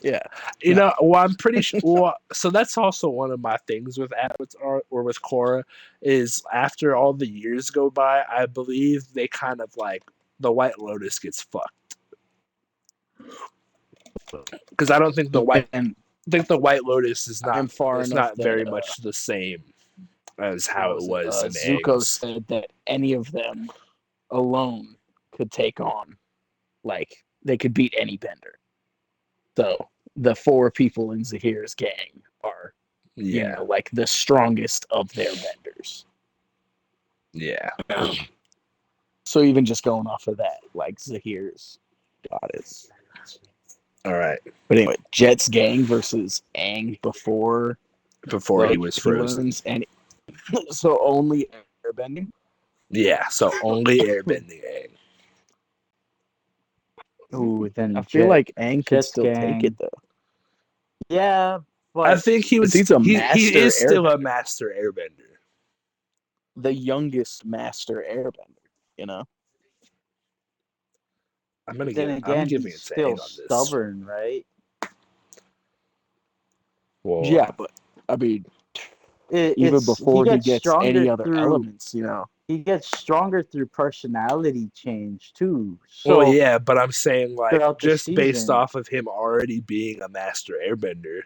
Yeah. You know, well, I'm pretty sure. Well, so that's also one of my things with Avatar or with Korra is after all the years go by, I believe they kind of like the White Lotus gets fucked because I don't think And the White Lotus is I'm far enough not that very much the same as how it was in Zuko Aang's. said that any of them alone could take on, like, they could beat any bender. So the 4 people in Zahir's gang are, Yeah, like the strongest of their benders. yeah. So even just going off of that, like Zahir's goddess. All right. But anyway, Jet's gang versus Aang before He was frozen. learns any. So only airbending. Yeah, so only airbending Aang. Ooh, then I feel like Aang could Jet's still take gang. it though. Yeah, but I think he was. He's a He master is still a airbender. master airbender. The youngest master airbender, you know. I'm then again, giving he's it to still Aang on this. stubborn, right? Well, Yeah, but I mean, even He before he gets gets stronger any other through elements, you know. he gets stronger through personality change too. well, So yeah, but I'm saying like throughout the just based season, off of him already being a master airbender.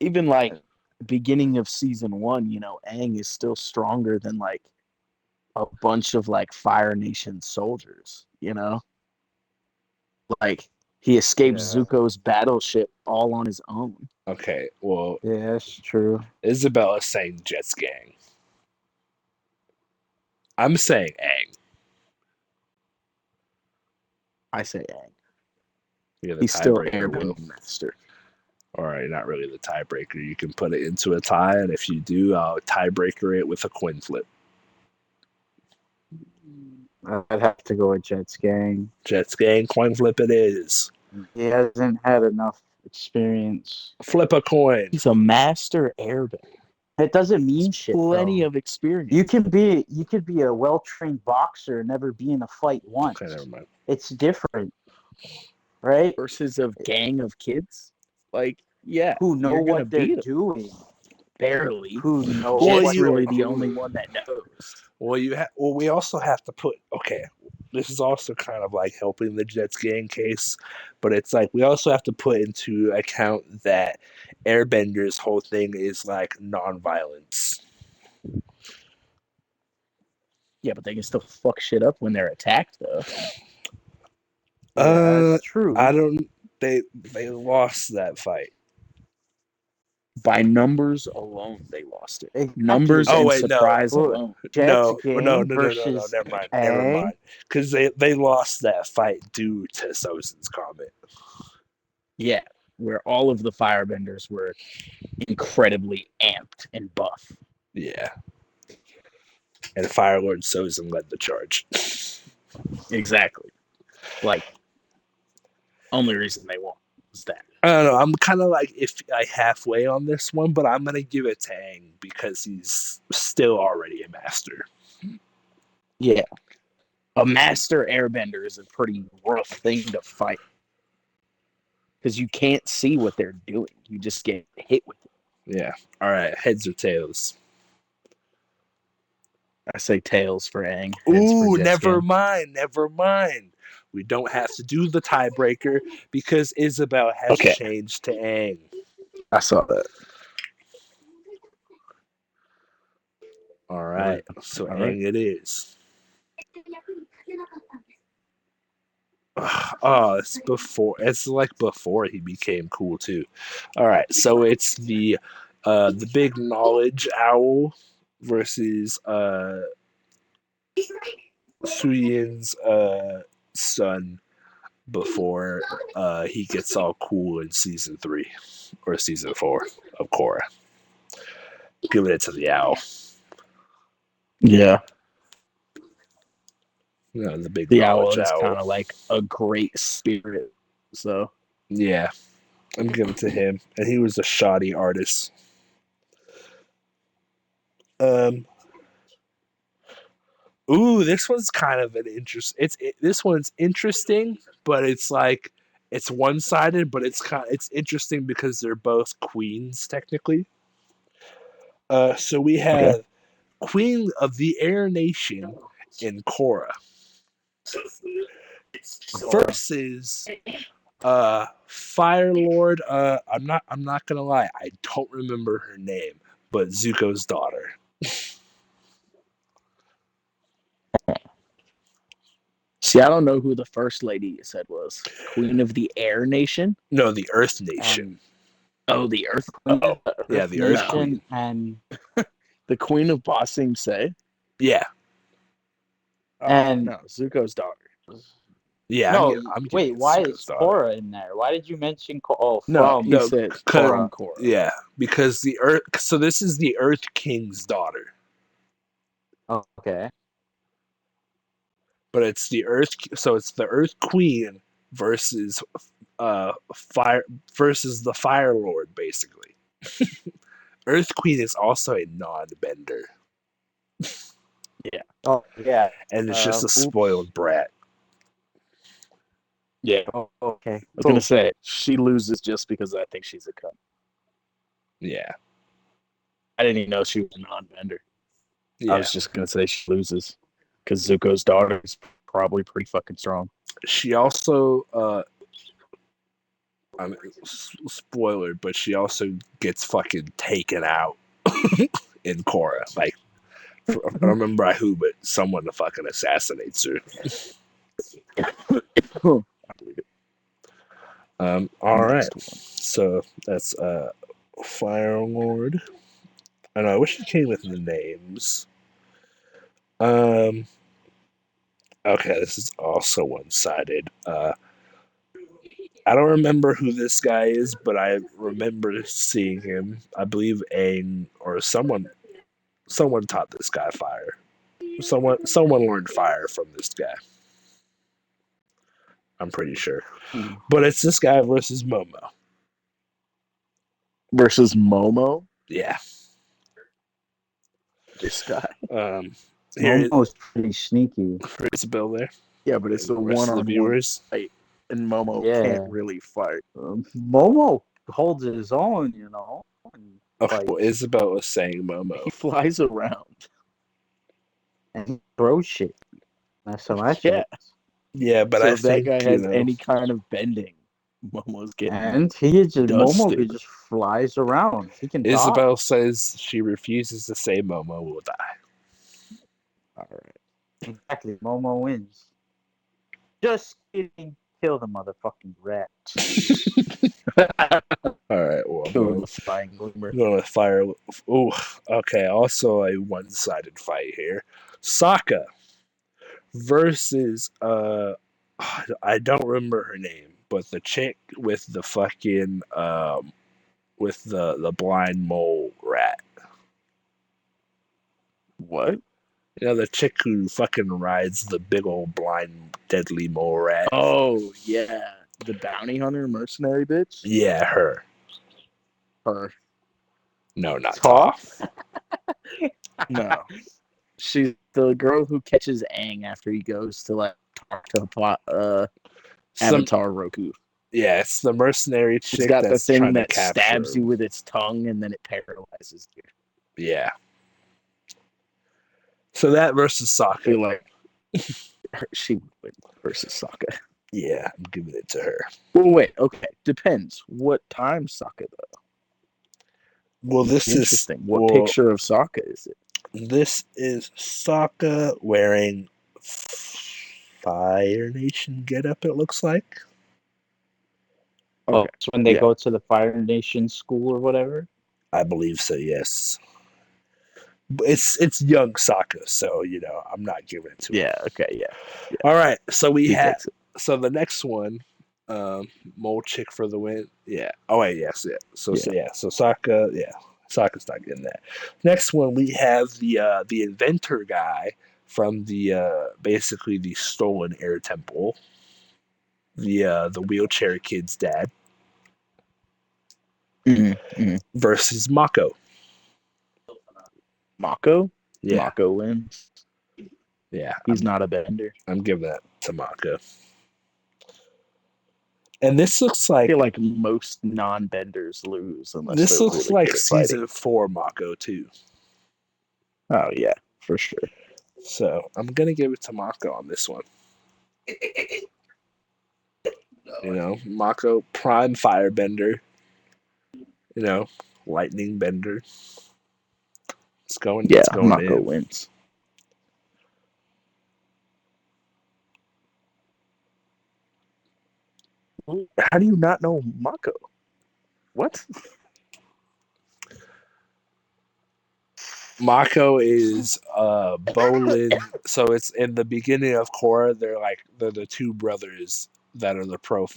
Even like beginning of season 1, you know, Aang is still stronger than like a bunch of like Fire Nation soldiers, you know? Like he escaped yeah, Zuko's battleship all on his own. Okay, well, yeah, that's true. Isabella's saying Jet's gang. I'm saying Aang. I say Aang. You're the He's still tiebreaker, Will. airbending master. All right, not really the tiebreaker. You can put it into a tie, and if you do, I'll tiebreaker it with a coin flip. I'd have to go with Jet's gang. Jet's gang, coin flip it is. He hasn't had enough experience. Flip a coin. He's a master airbender. It doesn't mean shit. Plenty Though. of experience. You could be a well trained boxer and never be in a fight once. Okay, never mind. It's different, right? Versus a gang of kids. Like, yeah, Who know you're gonna what they're beat 'em. doing? Barely. Who know Well, what Jet's really they're the doing. only one that knows. Well, we also have to put. Okay, this is also kind of like helping the Jets gang case, but it's like we also have to put into account that Airbender's whole thing is like non-violence. Yeah, but they can still fuck shit up when they're attacked, though. Yeah, that's true. I don't. They lost that fight. By numbers alone, they lost it. Exactly. Numbers Oh, and wait, no. surprise Look, alone. Jet's No, gang versus never mind, Aang. because they lost that fight due to Sozin's comment. Yeah, where all of the firebenders were incredibly amped and buff. Yeah, and Firelord Sozin led the charge. Exactly. Like, only reason they won was that. I don't know. I'm kind of like halfway on this one, but I'm gonna give it to Aang because he's still already a master. Yeah. A master airbender is a pretty rough thing to fight. Because you can't see what they're doing. You just get hit with it. Yeah. All right. Heads or tails? I say tails for Aang. Heads Ooh, for Jet's never gang. mind. Never mind. We don't have to do the tiebreaker because Isabel has changed to Aang. I saw that. All right. So Aang it is. Oh, it's like before he became cool too. All right, so it's the big knowledge owl versus Suyin's son before he gets all cool in season 3 or season 4 of Korra. Giving it to the owl. Yeah. You know, the big The owl knowledge is owl. kind of like a great spirit. So Yeah, I'm giving it to him, and he was a shoddy artist. Ooh, this one's kind of an interest. This one's interesting, but it's like It's one-sided, but it's interesting because they're both queens technically. So we have Queen of the Air Nation in Korra versus Fire Lord. I'm not gonna lie, I don't remember her name, but Zuko's daughter. See, I don't know who the first lady you said was. Queen of the Air Nation? No, the Earth Nation. Oh, the Earth. Queen Oh, of the Earth Yeah, the Earth Nation Queen. and the Queen of Ba Sing Se. Yeah, Oh, And- no, Zuko's daughter. yeah. no. I'm Wait, getting why Zuko's is daughter. Korra in there? Why did you mention Korra? No, From he said Korra. from Korra. Yeah, because the Earth. So this is the Earth King's daughter, okay. but it's the Earth. So it's the Earth Queen versus fire versus the Fire Lord, basically. Earth Queen is also a non-bender, Oh yeah. and it's just a Oops. spoiled brat. Yeah. Oh, okay. I was gonna say she loses just because I think she's a cunt. Yeah, I didn't even know she was a non-bender. yeah. I was just gonna say she loses because Zuko's daughter is probably pretty fucking strong. She also, I mean, spoiler, but she also gets fucking taken out in Korra. Like, I don't remember who, but someone fucking assassinates her. I believe it. All right. Next one. So that's Fire Lord. I know. I wish it came with the names. Okay, this is also one-sided. I don't remember who this guy is, but I remember seeing him. I believe Aang or someone taught this guy fire. Someone learned fire from this guy. I'm pretty sure. But it's this guy versus Momo. Versus Momo. Yeah. This guy. Here Momo's pretty sneaky. is a bill there. Yeah, but it's The a rest of the one-on-one viewers. fight, and Momo Yeah. can't really fight. Momo holds his own, you know. Okay, Like- well, Isabel was saying Momo. He flies around. And he throws shit. That's how I Yeah. feel. Yeah, but So I if that think guy has any kind of bending, Momo's getting. And he just Momo Dusted. just flies around. He can Isabel says she refuses to say Momo will die. All right. Exactly. Momo wins. Just kidding. Kill the motherfucking rat. All right, well, Kill the flying glimmer. I'm going to fire. Ooh, okay. Also, a one-sided fight here. Sokka versus I don't remember her name, but the chick with the fucking with the blind mole rat. What? You know, the chick who fucking rides the big old blind deadly mole rat. Oh yeah, the bounty hunter mercenary bitch. Yeah, her. Her. No, not Toph? Toph. No. She's the girl who catches Aang after he goes to like talk to Avatar Roku. Yeah, it's the mercenary chick She's got the that's thing trying that to capture stabs him. you with its tongue and then it paralyzes you. Yeah. So that versus I feel Sokka. like she would win versus Sokka. Yeah, I'm giving it to her. Well, wait. Okay, depends. What time Sokka though? Well, this is Interesting. What picture of Sokka is it? This is Sokka wearing Fire Nation getup. It looks like. Oh, Okay. it's when they Yeah. go to the Fire Nation school or whatever. I believe so. Yes. But it's young Sokka, so I'm not giving it to him. Yeah. Okay. Yeah. All right. So we He have. takes it. So the next one, Mole Chick for the win. Yeah. Oh wait. Yes. Yeah. So Sokka. Yeah. Sokka's not getting that. Next one, we have the inventor guy from the basically the stolen air temple. The wheelchair kid's dad versus Mako. Mako. Yeah. Mako wins. Yeah. He's not a bender. I'm giving that to Mako. And this looks I like feel like most non-benders lose unless this they're looks really like good at fighting. season 4 Mako too. Oh yeah, for sure. So I'm gonna give it to Mako on this one. You know, Mako prime firebender. You know, lightning bender. It's going. Yeah, It's going Mako in. wins. How do you not know Mako? What? Mako is Bolin. So it's in the beginning of Korra. They're the two brothers that are the pro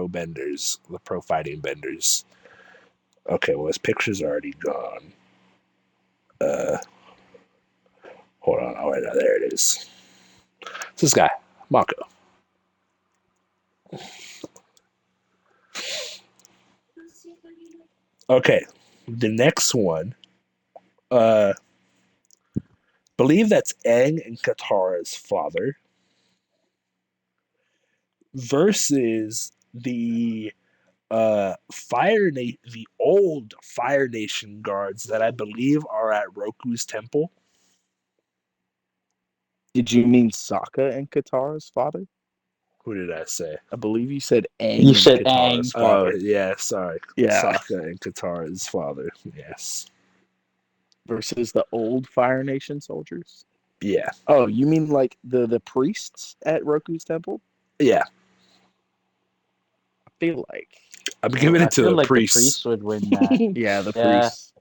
benders, the pro fighting benders. Okay, well his picture's already gone. Hold on. Oh wait, no, there it is. It's this guy, Mako. Okay, the next one. Believe that's Aang and Katara's father versus the old Fire Nation guards that I believe are at Roku's temple. Did you mean Sokka and Katara's father? Who did I say? I believe you said Aang You and said Katara's Aang. father. Oh yeah, sorry. Yeah. Sokka and Katara's father. Yes. Versus the old Fire Nation soldiers. Yeah. Oh, you mean like the priests at Roku's temple? Yeah. I feel like. I'm giving I it to feel the like priests. the priests would win that. Yeah, the Yeah. priests.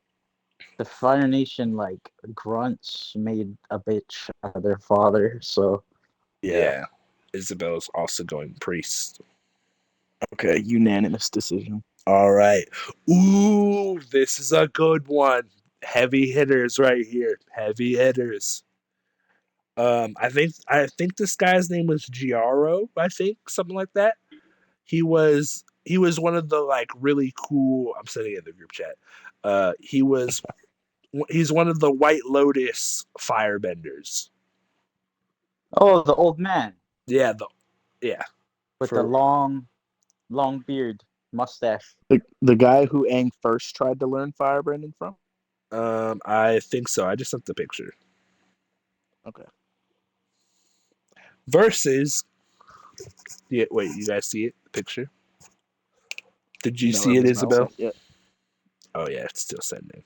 The Fire Nation, like, grunts made a bitch out of their father, so. Yeah. Isabel's also going priest. Okay, unanimous decision. All right. Ooh, this is a good one. Heavy hitters right here. Heavy hitters. I think this guy's name was Giaro, I think, something like that. He was one of the like really cool. I'm sending it in the group chat. He's one of the White Lotus firebenders. Oh, the old man Yeah, with for the long beard, mustache. The guy who Aang first tried to learn firebending from? I think so. I just sent the picture. Okay. Versus yeah, wait, you guys see it? The picture? Did you see it, has not Isabel? sent yet. Oh yeah, it's still sending.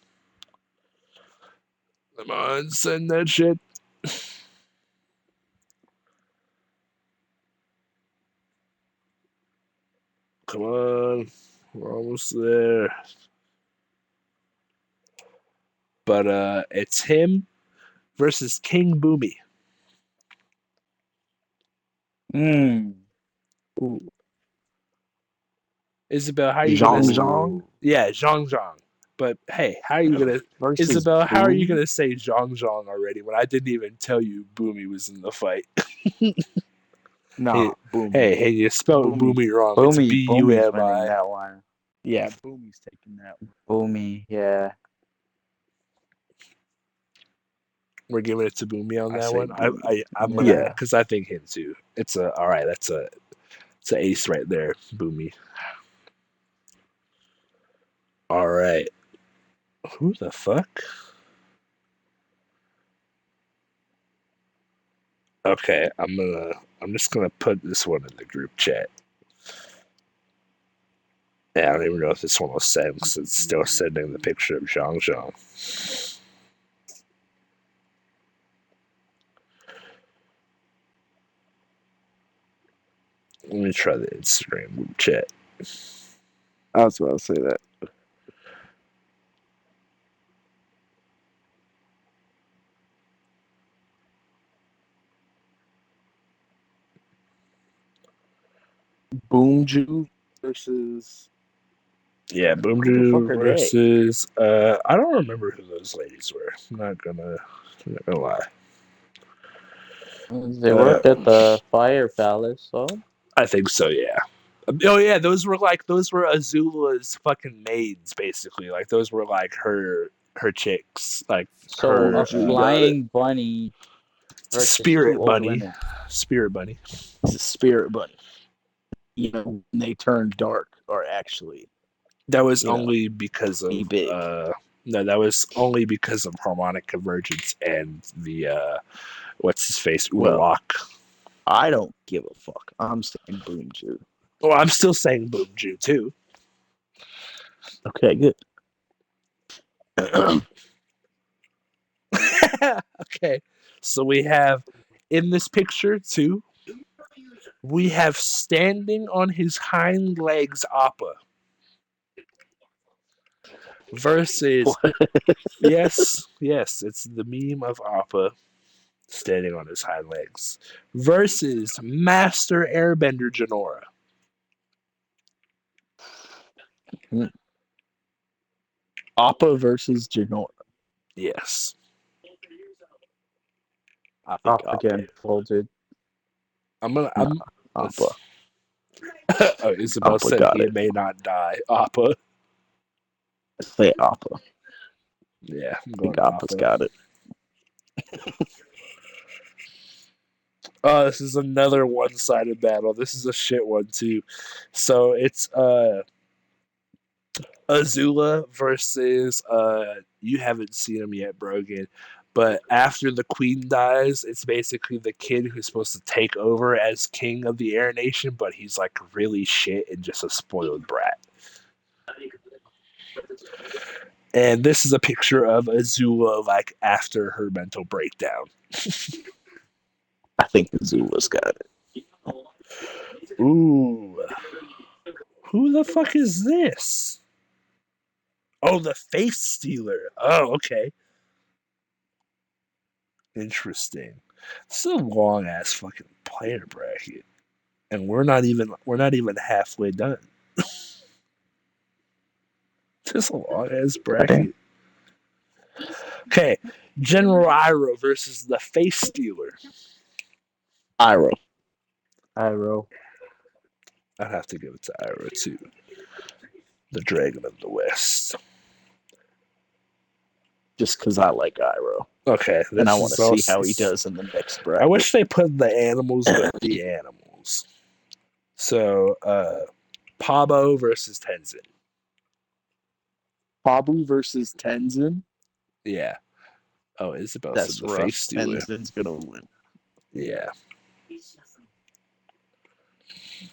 Come on, send that shit. Come on. We're almost there. But it's him versus King Boomy. Hmm. Ooh. Isabel, how are you Zhang gonna Zhang? Yeah, Zhang Zhang. But hey, how are you gonna Versus Isabel, how are you Boomy? gonna say Zhang Zhang already when I didn't even tell you Boomy was in the fight? Nah, Boomy. Hey, you spelled Boomy wrong. It's Boomy's winning Bumi. that one. Yeah, Boomy's taking that one. Boomy, yeah. We're giving it to Boomy on I that say one. Boomy. I'm Yeah. gonna because I think him too. It's all right. It's an ace right there, Boomy. All right. Who the fuck? Okay, I'm just gonna put this one in the group chat. Yeah, I don't even know if this one will send because it's still sending the picture of Zhang Zhang. Let me try the Instagram group chat. I was about to say that. Boomju versus. Yeah, Who the Boomju fuck are they? versus. I don't remember who those ladies were. I'm not gonna lie. They work at the Fire Palace, so. I think so. Yeah. Oh yeah, those were Azula's fucking maids, basically. Like those were like her chicks, like So her a flying bunny versus spirit two old bunny, women. spirit bunny. It's a spirit bunny. when they turn dark are actually That was only because of big. no, that was only because of harmonic convergence and the what's his face Urlock. I don't give a fuck. I'm saying Boomju. Well, I'm still saying Boomju too. Okay, good. Okay, so we have in this picture too. We have standing on his hind legs Appa versus yes, it's the meme of Appa standing on his hind legs versus Master Airbender Janora. Appa versus Janora. Yes. I think Appa again folded. Appa. Isabel Appa said got he it. may not die. Appa. Say Appa. Yeah, I'm I going think Appa's got it. Oh, this is another one-sided battle. This is a shit one too. So it's Azula versus you haven't seen him yet, Brogan. But after the queen dies, it's basically the kid who's supposed to take over as king of the Air Nation, but he's like really shit and just a spoiled brat. And this is a picture of Azula like after her mental breakdown. I think Azula's got it. Ooh. Who the fuck is this? Oh, the face stealer. Oh, okay. Interesting. It's a long ass fucking player bracket. And we're not even halfway done. Just a long ass bracket. Okay. General Iroh versus the face stealer. Iroh. I'd have to give it to Iroh too. The Dragon of the West. Just because I like Iroh. Okay. And I want to see how he does in the next bracket. I wish they put the animals with the animals. So, Pabo versus Tenzin. Pabu versus Tenzin? Yeah. Oh, Isabel That's said the rough. face stealer. Tenzin's going to win. Yeah.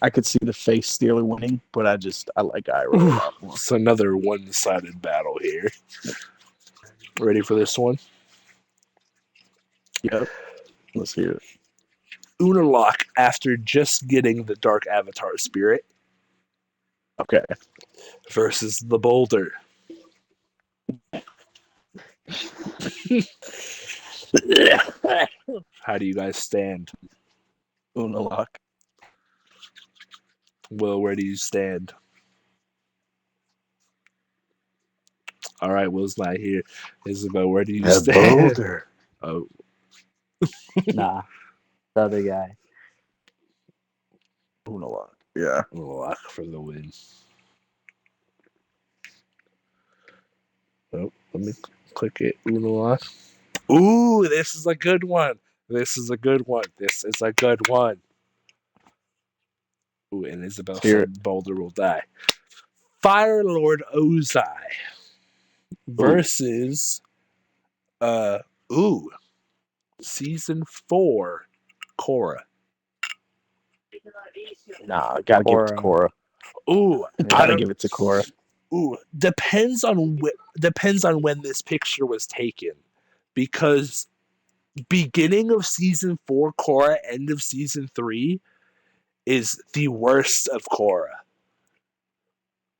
I could see the face stealer winning, but I like Iroh a lot more. It's another one-sided battle here. Ready for this one? Yep. Let's hear it. Unalaq after just getting the Dark Avatar Spirit. Okay. Versus the Boulder. How do you guys stand? Unalaq. Will, where do you stand? All right, Will's not here. Isabel, where do you stand? Boulder. Oh. Nah. The other guy. Unalaq. Yeah. Unalaq for the win. Oh, let me click it. Unalaq. Ooh, this is a good one. This is a good one. Ooh, and Isabel said Boulder will die. Fire Lord Ozai versus Season 4 Korra. Nah, I gotta give it to Korra. Ooh, gotta give it to Korra. Ooh, depends on when this picture was taken, because beginning of season 4 Korra, end of season 3 is the worst of Korra.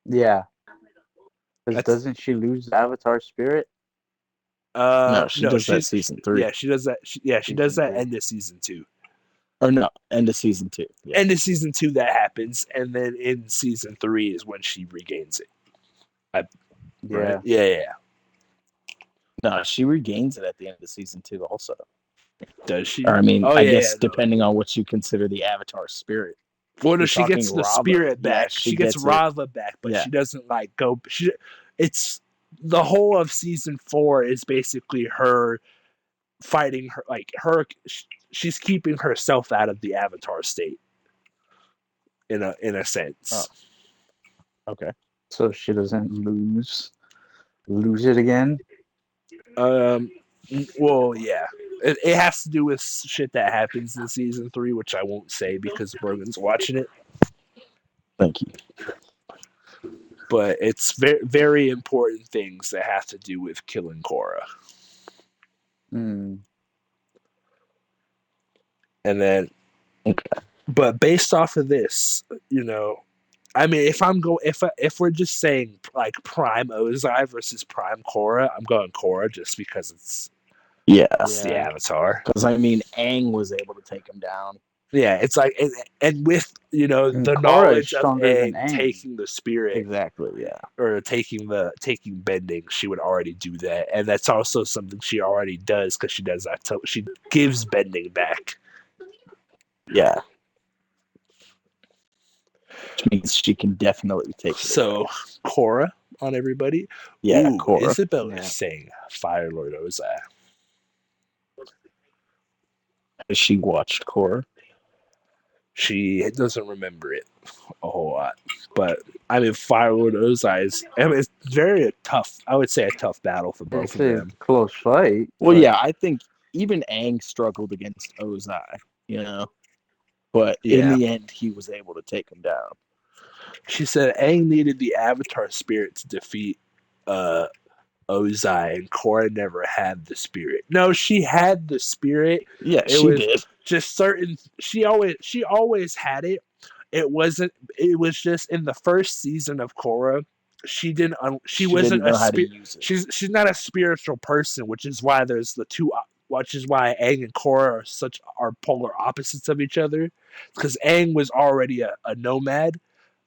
Yeah. Because doesn't she lose the Avatar Spirit? No, she does that season 3. Yeah, she does that. She does that end of season 2. Or no, end of season 2. Yeah. End of season 2 that happens, and then in season 3 is when she regains it. Right? Yeah. No, she regains it at the end of season 2 also. Does she? Or, I mean, I guess depending on what you consider the Avatar Spirit. Well, no, she gets the spirit back. Yeah, she gets Rava back, but she doesn't like go. It's the whole of season 4 is basically her fighting her. She's keeping herself out of the Avatar state. in a sense. Okay. So she doesn't lose it again. Well, yeah. It has to do with shit that happens in season 3, which I won't say because Brogan's watching it. Thank you. But it's very, very important things that have to do with killing Korra. Mm. And then, Okay. but based off of this, you know, I mean, if we're just saying like Prime Ozai versus Prime Korra, I'm going Korra just because it's Yeah. the Avatar. Because I mean, Aang was able to take him down. Yeah, it's like, and with the Korra is knowledge of stronger than Aang Aang. taking the spirit, Exactly. Yeah. or taking bending, she would already do that, and that's also something she already does because she does that. She gives bending back. Yeah. Which means she can definitely take it. So Korra on everybody. Yeah, Ooh, Korra. Isabel is saying Fire Lord Ozai. Has she watched Korra? She doesn't remember it a whole lot, but I mean, Fire Lord Ozai is. I mean, it's very tough. I would say a tough battle for both of them. Close fight. Well, but- yeah, I think even Aang struggled against Ozai, you know, but in the end, he was able to take him down. She said Aang needed the Avatar spirit to defeat Ozai, and Korra never had the spirit. No, she had the spirit. Yeah, It she was did. just certain. She always had it. It wasn't. It was just in the first season of Korra. She didn't. She wasn't didn't know a how to use it. She's not a spiritual person, which is why there's the two. Which is why Aang and Korra are polar opposites of each other. Because Aang was already a nomad,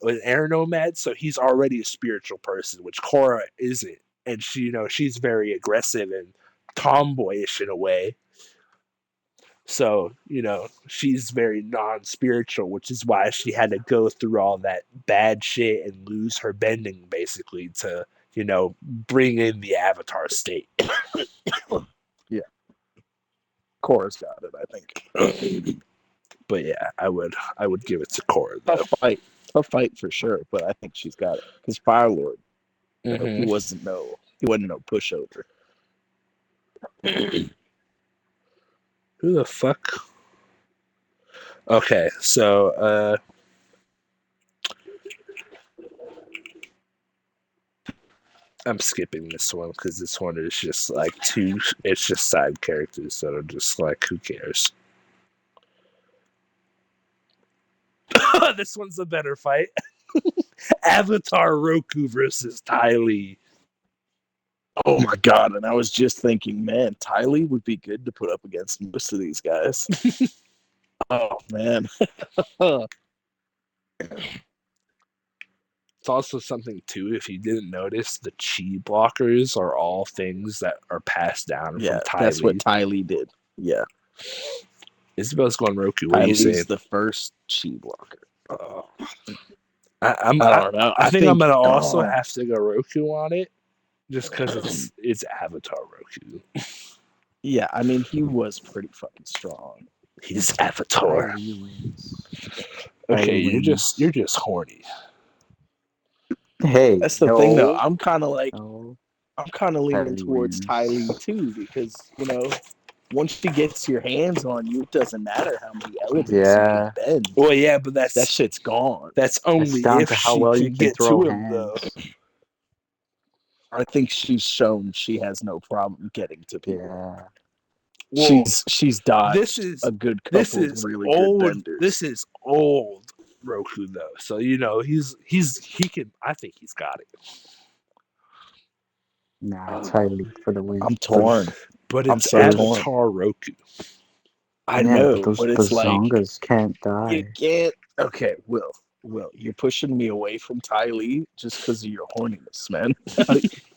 an air nomad, so he's already a spiritual person, which Korra isn't. And she's very aggressive and tomboyish in a way. So, she's very non-spiritual, which is why she had to go through all that bad shit and lose her bending basically to, bring in the Avatar state. Yeah. Korra's got it, I think. But yeah, I would give it to Korra though. Tough fight for sure, but I think she's got it. Because Fire Lord, Mm-hmm. he wasn't no pushover. Who the fuck? Okay, so I'm skipping this one because this one is just like it's just side characters that are just like, who cares? This one's a better fight. Avatar Roku versus Ty Lee. Oh my god, and I was just thinking, man, Ty Lee would be good to put up against most of these guys. Oh man. It's also something too, if you didn't notice, the chi blockers are all things that are passed down from Ty Lee. That's what Ty Lee did. Yeah. Isabel's going Roku. What Ty are you Lee's saying? the first chi blocker. I don't know. I think I'm gonna also have to go Roku on it, just because it's Avatar Roku. Yeah, I mean he was pretty fucking strong. He's Avatar. Okay, you're just horny. Hey, That's the thing though. I'm kind of leaning Ty Lee towards wins. Ty Lee too, because once she gets your hands on you, it doesn't matter how many elements you can bend. Well, yeah, but that shit's gone. That's only down if to how she well can you can get throw to him, hands. though. I think she's shown she has no problem getting to people. Yeah. Well, she's dodged a good couple of really good benders. This is old Roku though, so he can. I think he's got it. Nah, Ty Lee for the win. I'm torn. But I'm it's so Avatar torn. Roku. I know, but it's like Zongas can't die. you can't. Okay, Will, you're pushing me away from Ty Lee just because of your horniness, man.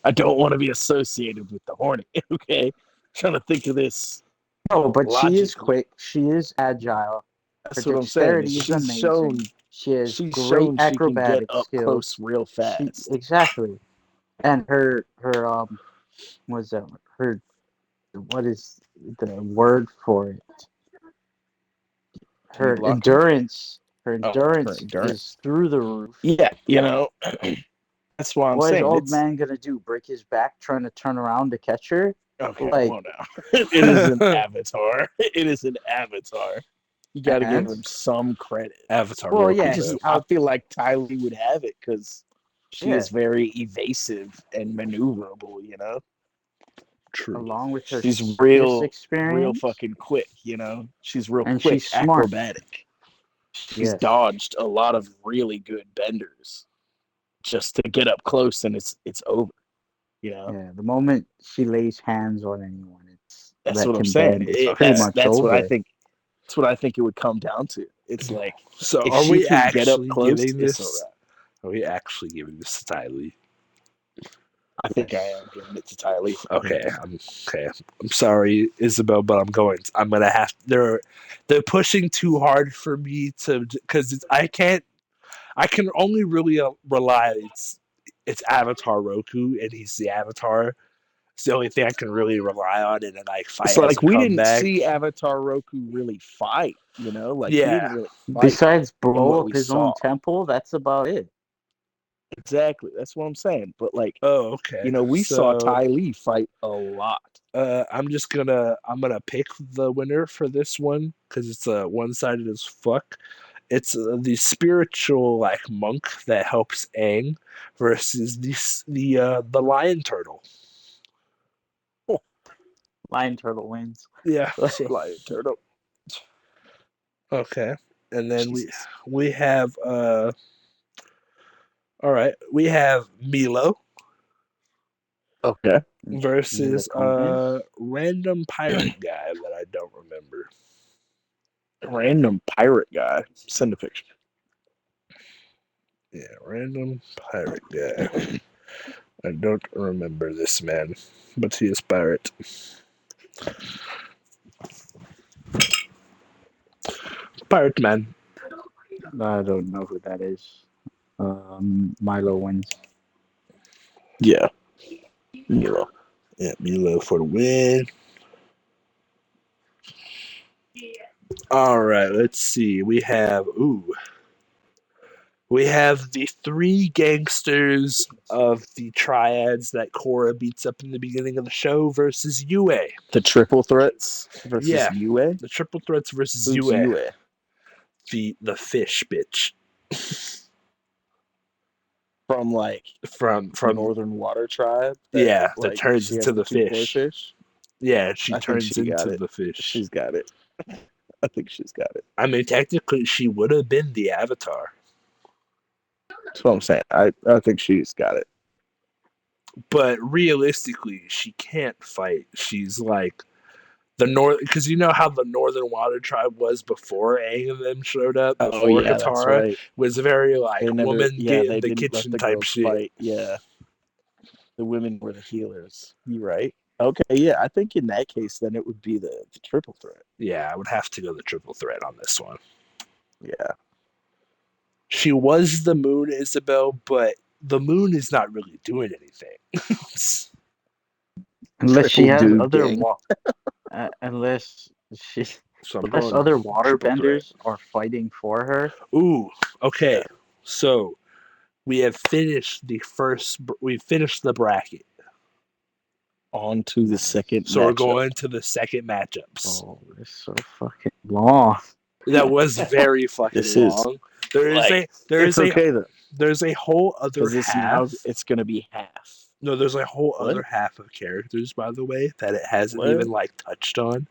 I don't want to be associated with the horny. Okay, trying to think of this. No, but she is logically. quick. She is agile. That's Her what I'm saying. dexterity is She's amazing. shown. She has She's great shown she can acrobatic get up skills. close real fast. Exactly. And her what is the word for it? Her endurance Her endurance endurance. is through the roof. Yeah, you know, that's why I'm What is saying. old man gonna do? Break his back trying to turn around to catch her? Okay, Like- hold on. It is an avatar. It is an avatar. You got to give And- him some credit. Avatar. Well, Roku, yeah, though. I feel like Tylee would have it because she Yeah. is very evasive and maneuverable. You know, True. along with her she's space real experience, fucking quick. You know, she's real and quick, she's smart. acrobatic. She's Yes. dodged a lot of really good benders just to get up close, and it's over. You know, Yeah, the moment she lays hands on anyone, that's that what I'm can saying. bend, it's pretty much That's over. what I think. That's what I think it would come down to. It's like So if are she we can get up actually close, giving it's this? all right. Are we actually giving this to Tylee? I think I am giving it to Tylee. Okay, I'm sorry, Isabel, but I'm gonna have. They're pushing too hard for me to, because I can't. I can only really rely. It's Avatar Roku, and he's the Avatar. It's the only thing I can really rely on, and then like fight It's as like a we didn't comeback. see Avatar Roku really fight. You know, like he Yeah. didn't really fight. Besides blow what up we his saw. own temple, that's about it. Exactly. That's what I'm saying. But like, Oh, okay. you know, we saw So, Tylee fight a lot. I'm gonna pick the winner for this one because it's one-sided as fuck. It's the spiritual like monk that helps Aang versus the lion turtle. Lion turtle wins. Yeah. Lion turtle. Okay. And then Jesus. we have all right, we have Milo Okay. versus Mila random pirate guy that I don't remember. Random pirate guy. Send a picture. Yeah, random pirate guy. I don't remember this man, but he is pirate. Pirate man. I don't know who that is. Milo wins. Yeah. Milo. Yeah, Milo for the win. All right, let's see. We have the three gangsters of the triads that Korra beats up in the beginning of the show versus Yue. The triple threats versus Yeah. Yue. The triple threats versus Who's Yue. Yue? The fish bitch. From like From Northern Water Tribe. that like, turns she has into the two koi fish. fish. Yeah, she I think turns she got into it. the fish. She's got it. I think she's got it. I mean, technically, she would have been the Avatar, That's what I'm saying. I think she's got it. but realistically, she can't fight. She's like the North, because you know how the Northern Water Tribe was before Aang and them showed up. Before That's Katara right. was very like They never, woman get they in the didn't let kitchen the type girls shit. fight. Yeah, the women were the healers. You right? Okay, yeah. I think in that case, then it would be the triple threat. Yeah, I would have to go the triple threat on this one. Yeah, She was the moon, Isabel, but the moon is not really doing anything. Unless she Triple has dude other gang. unless she So I'm unless going other triple threat. waterbenders are fighting for her. Ooh, okay. Yeah. So we have finished the first. We've finished the bracket. On to the second. So we're matchup. going to the second matchups. Oh, it's so fucking long. That was very fucking This is, long. There's it's okay though, a whole other because it's half. now it's gonna be half. No, there's a whole What? other half of characters, by the way, that it hasn't What? even like touched on.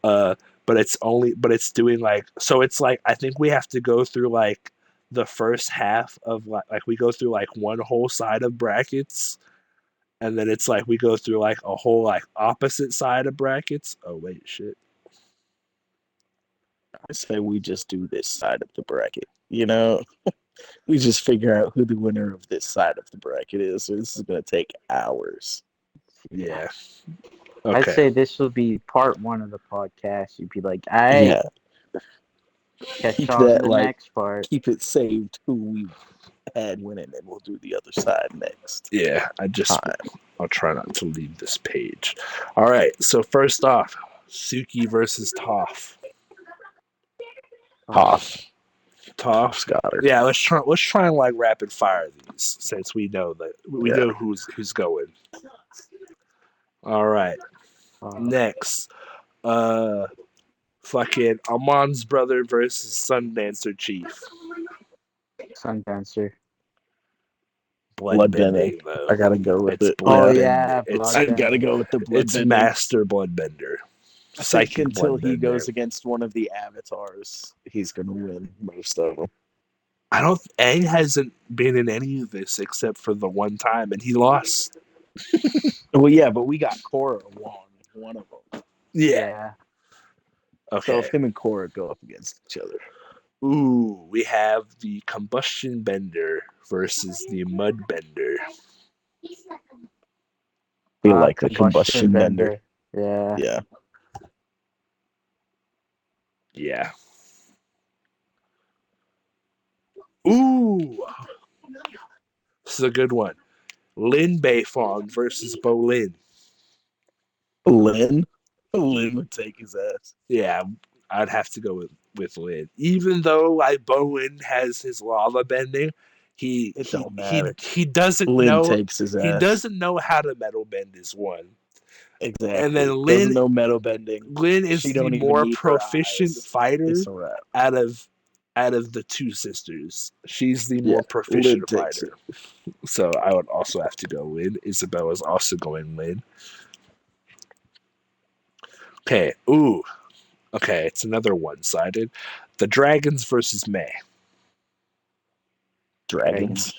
But it's doing like, so it's like, I think we have to go through like the first half of like we go through like one whole side of brackets, and then it's like we go through like a whole like opposite side of brackets. Oh wait, shit. I say we just do this side of the bracket. You know, we just figure out who the winner of this side of the bracket is. So this is gonna take hours. Yeah. I'd Okay. say this would be part one of the podcast. You'd be like, "I catch Keep y'all in that, the like, next part." keep it saved who we had winning, and we'll do the other side next. Yeah, Time. I'll try not to leave this page. All right. So first off, Suki versus Toph. Toph. Toph. Got her. Yeah, let's try and like rapid fire these since we know who's going. All right. Next, fucking Amon's brother versus Sundancer Chief. Sundancer. Bloodbending though. I gotta go with It's it. Oh bloodbending. yeah, It's I bloodbending. gotta go with the it's bloodbending. master bloodbender. I think Psychic until he bloodbender. goes against one of the avatars, he's gonna win most of them. I don't. Aang hasn't been in any of this except for the one time, and he lost. Well, yeah, but we got Korra won one of them. Yeah. Okay. So if him and Korra go up against each other, ooh, we have the combustion bender versus the mud bender. we like the combustion bender. Yeah. Yeah. Yeah. Ooh, this is a good one. Lin Beifong versus Bolin. Lin would take his ass. Yeah, I'd have to go with Lin. Even though like Bolin has his lava bending, he doesn't Lin know takes his ass. he doesn't know how to metal bend his one. Exactly. And then doesn't know metal bending. Lin is the more proficient fighter It's a wrap. out of the two sisters. She's the more proficient fighter. So I would also have to go Lin. Isabella's also going Lin. Okay. Ooh. Okay, it's another one-sided. The Dragons versus May. Dragons.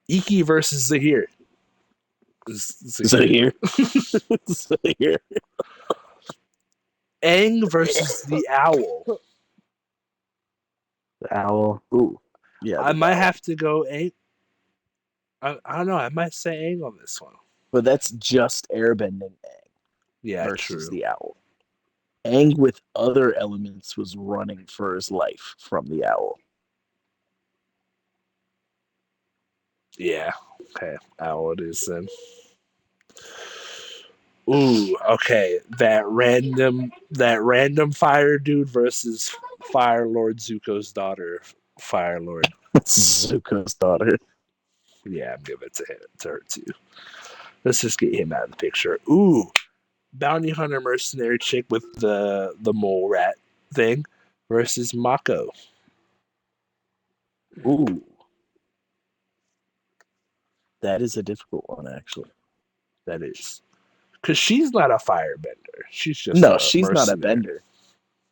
Iki versus Zahir. Zahir. Zahir. Aang versus the Owl. The owl. Ooh. Yeah. I might have to go Aang. I don't know. I might say Aang on this one. But that's just airbending Aang. Yeah, versus true. the owl. Aang with other elements was running for his life from the owl. Yeah. Okay. Owl it is then. Ooh, okay. That random fire dude versus Fire Lord Zuko's daughter, Fire Lord. Zuko's daughter. Yeah, I'm giving it to her too. Let's just get him out of the picture. Ooh, bounty hunter mercenary chick with the mole rat thing versus Mako. Ooh. That is a difficult one, actually. That is. Because she's not a firebender. She's just she's mercenary. not a bender.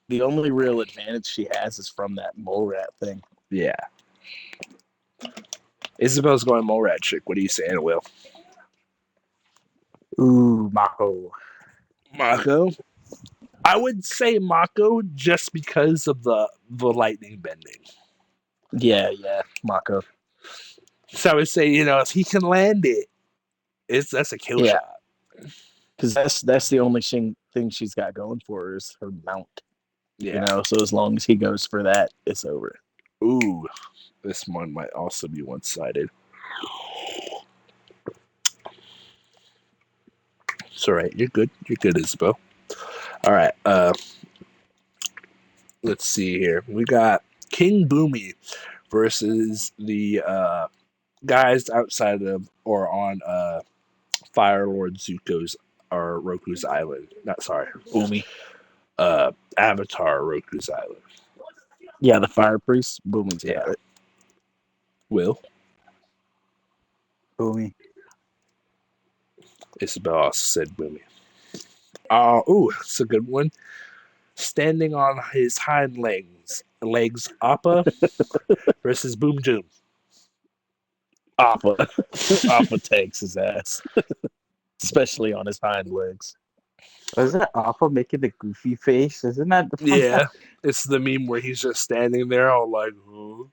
The only real advantage she has is from that mole rat thing. Yeah. Isabel's going mole rat chick. What are you saying, Will? Ooh, Mako. Mako? I would say Mako just because of the lightning bending. Yeah, Mako. So I would say, if he can land it, that's a kill shot. Because that's the only thing she's got going for her is her mount. Yeah. So as long as he goes for that, it's over. Ooh, this one might also be one-sided. It's all right. You're good. You're good, Isabel. All right. Let's see here. We got King Boomy versus the guys outside of or on Fire Lord Zuko's or Roku's island. Not sorry, Boomy. Avatar Roku's island. Yeah, the fire priest. Boomy's got it. Will. Boomy. Isabel also said Boomy. Ooh, it's a good one. Standing on his hind legs, Appa versus Boom Joom. Appa. Appa takes his ass. Especially on his hind legs. Was that Appa making the goofy face? Isn't that the fun? Yeah, it's the meme where he's just standing there all like, huh?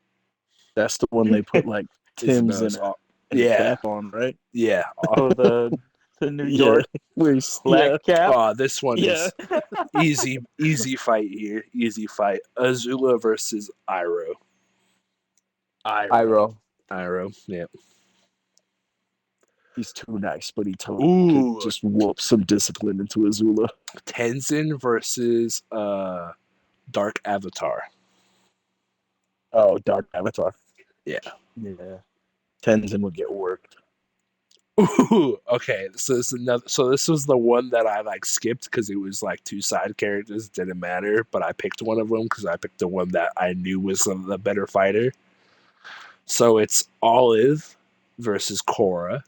That's the one they put like Tim's in a cap on, right? Yeah. Oh, the New York black cap. Oh, this one is easy fight here. Easy fight. Azula versus Iroh. Iroh. Yeah. He's too nice, but he totally just whoops some discipline into Azula. Tenzin versus Dark Avatar. Oh, Dark Avatar. Yeah. Yeah. Tenzin would get worked. Ooh, okay. So this is another. So this was the one that I like skipped because it was like two side characters. It didn't matter, but I picked one of them because I picked the one that I knew was the better fighter. So it's Olive versus Korra.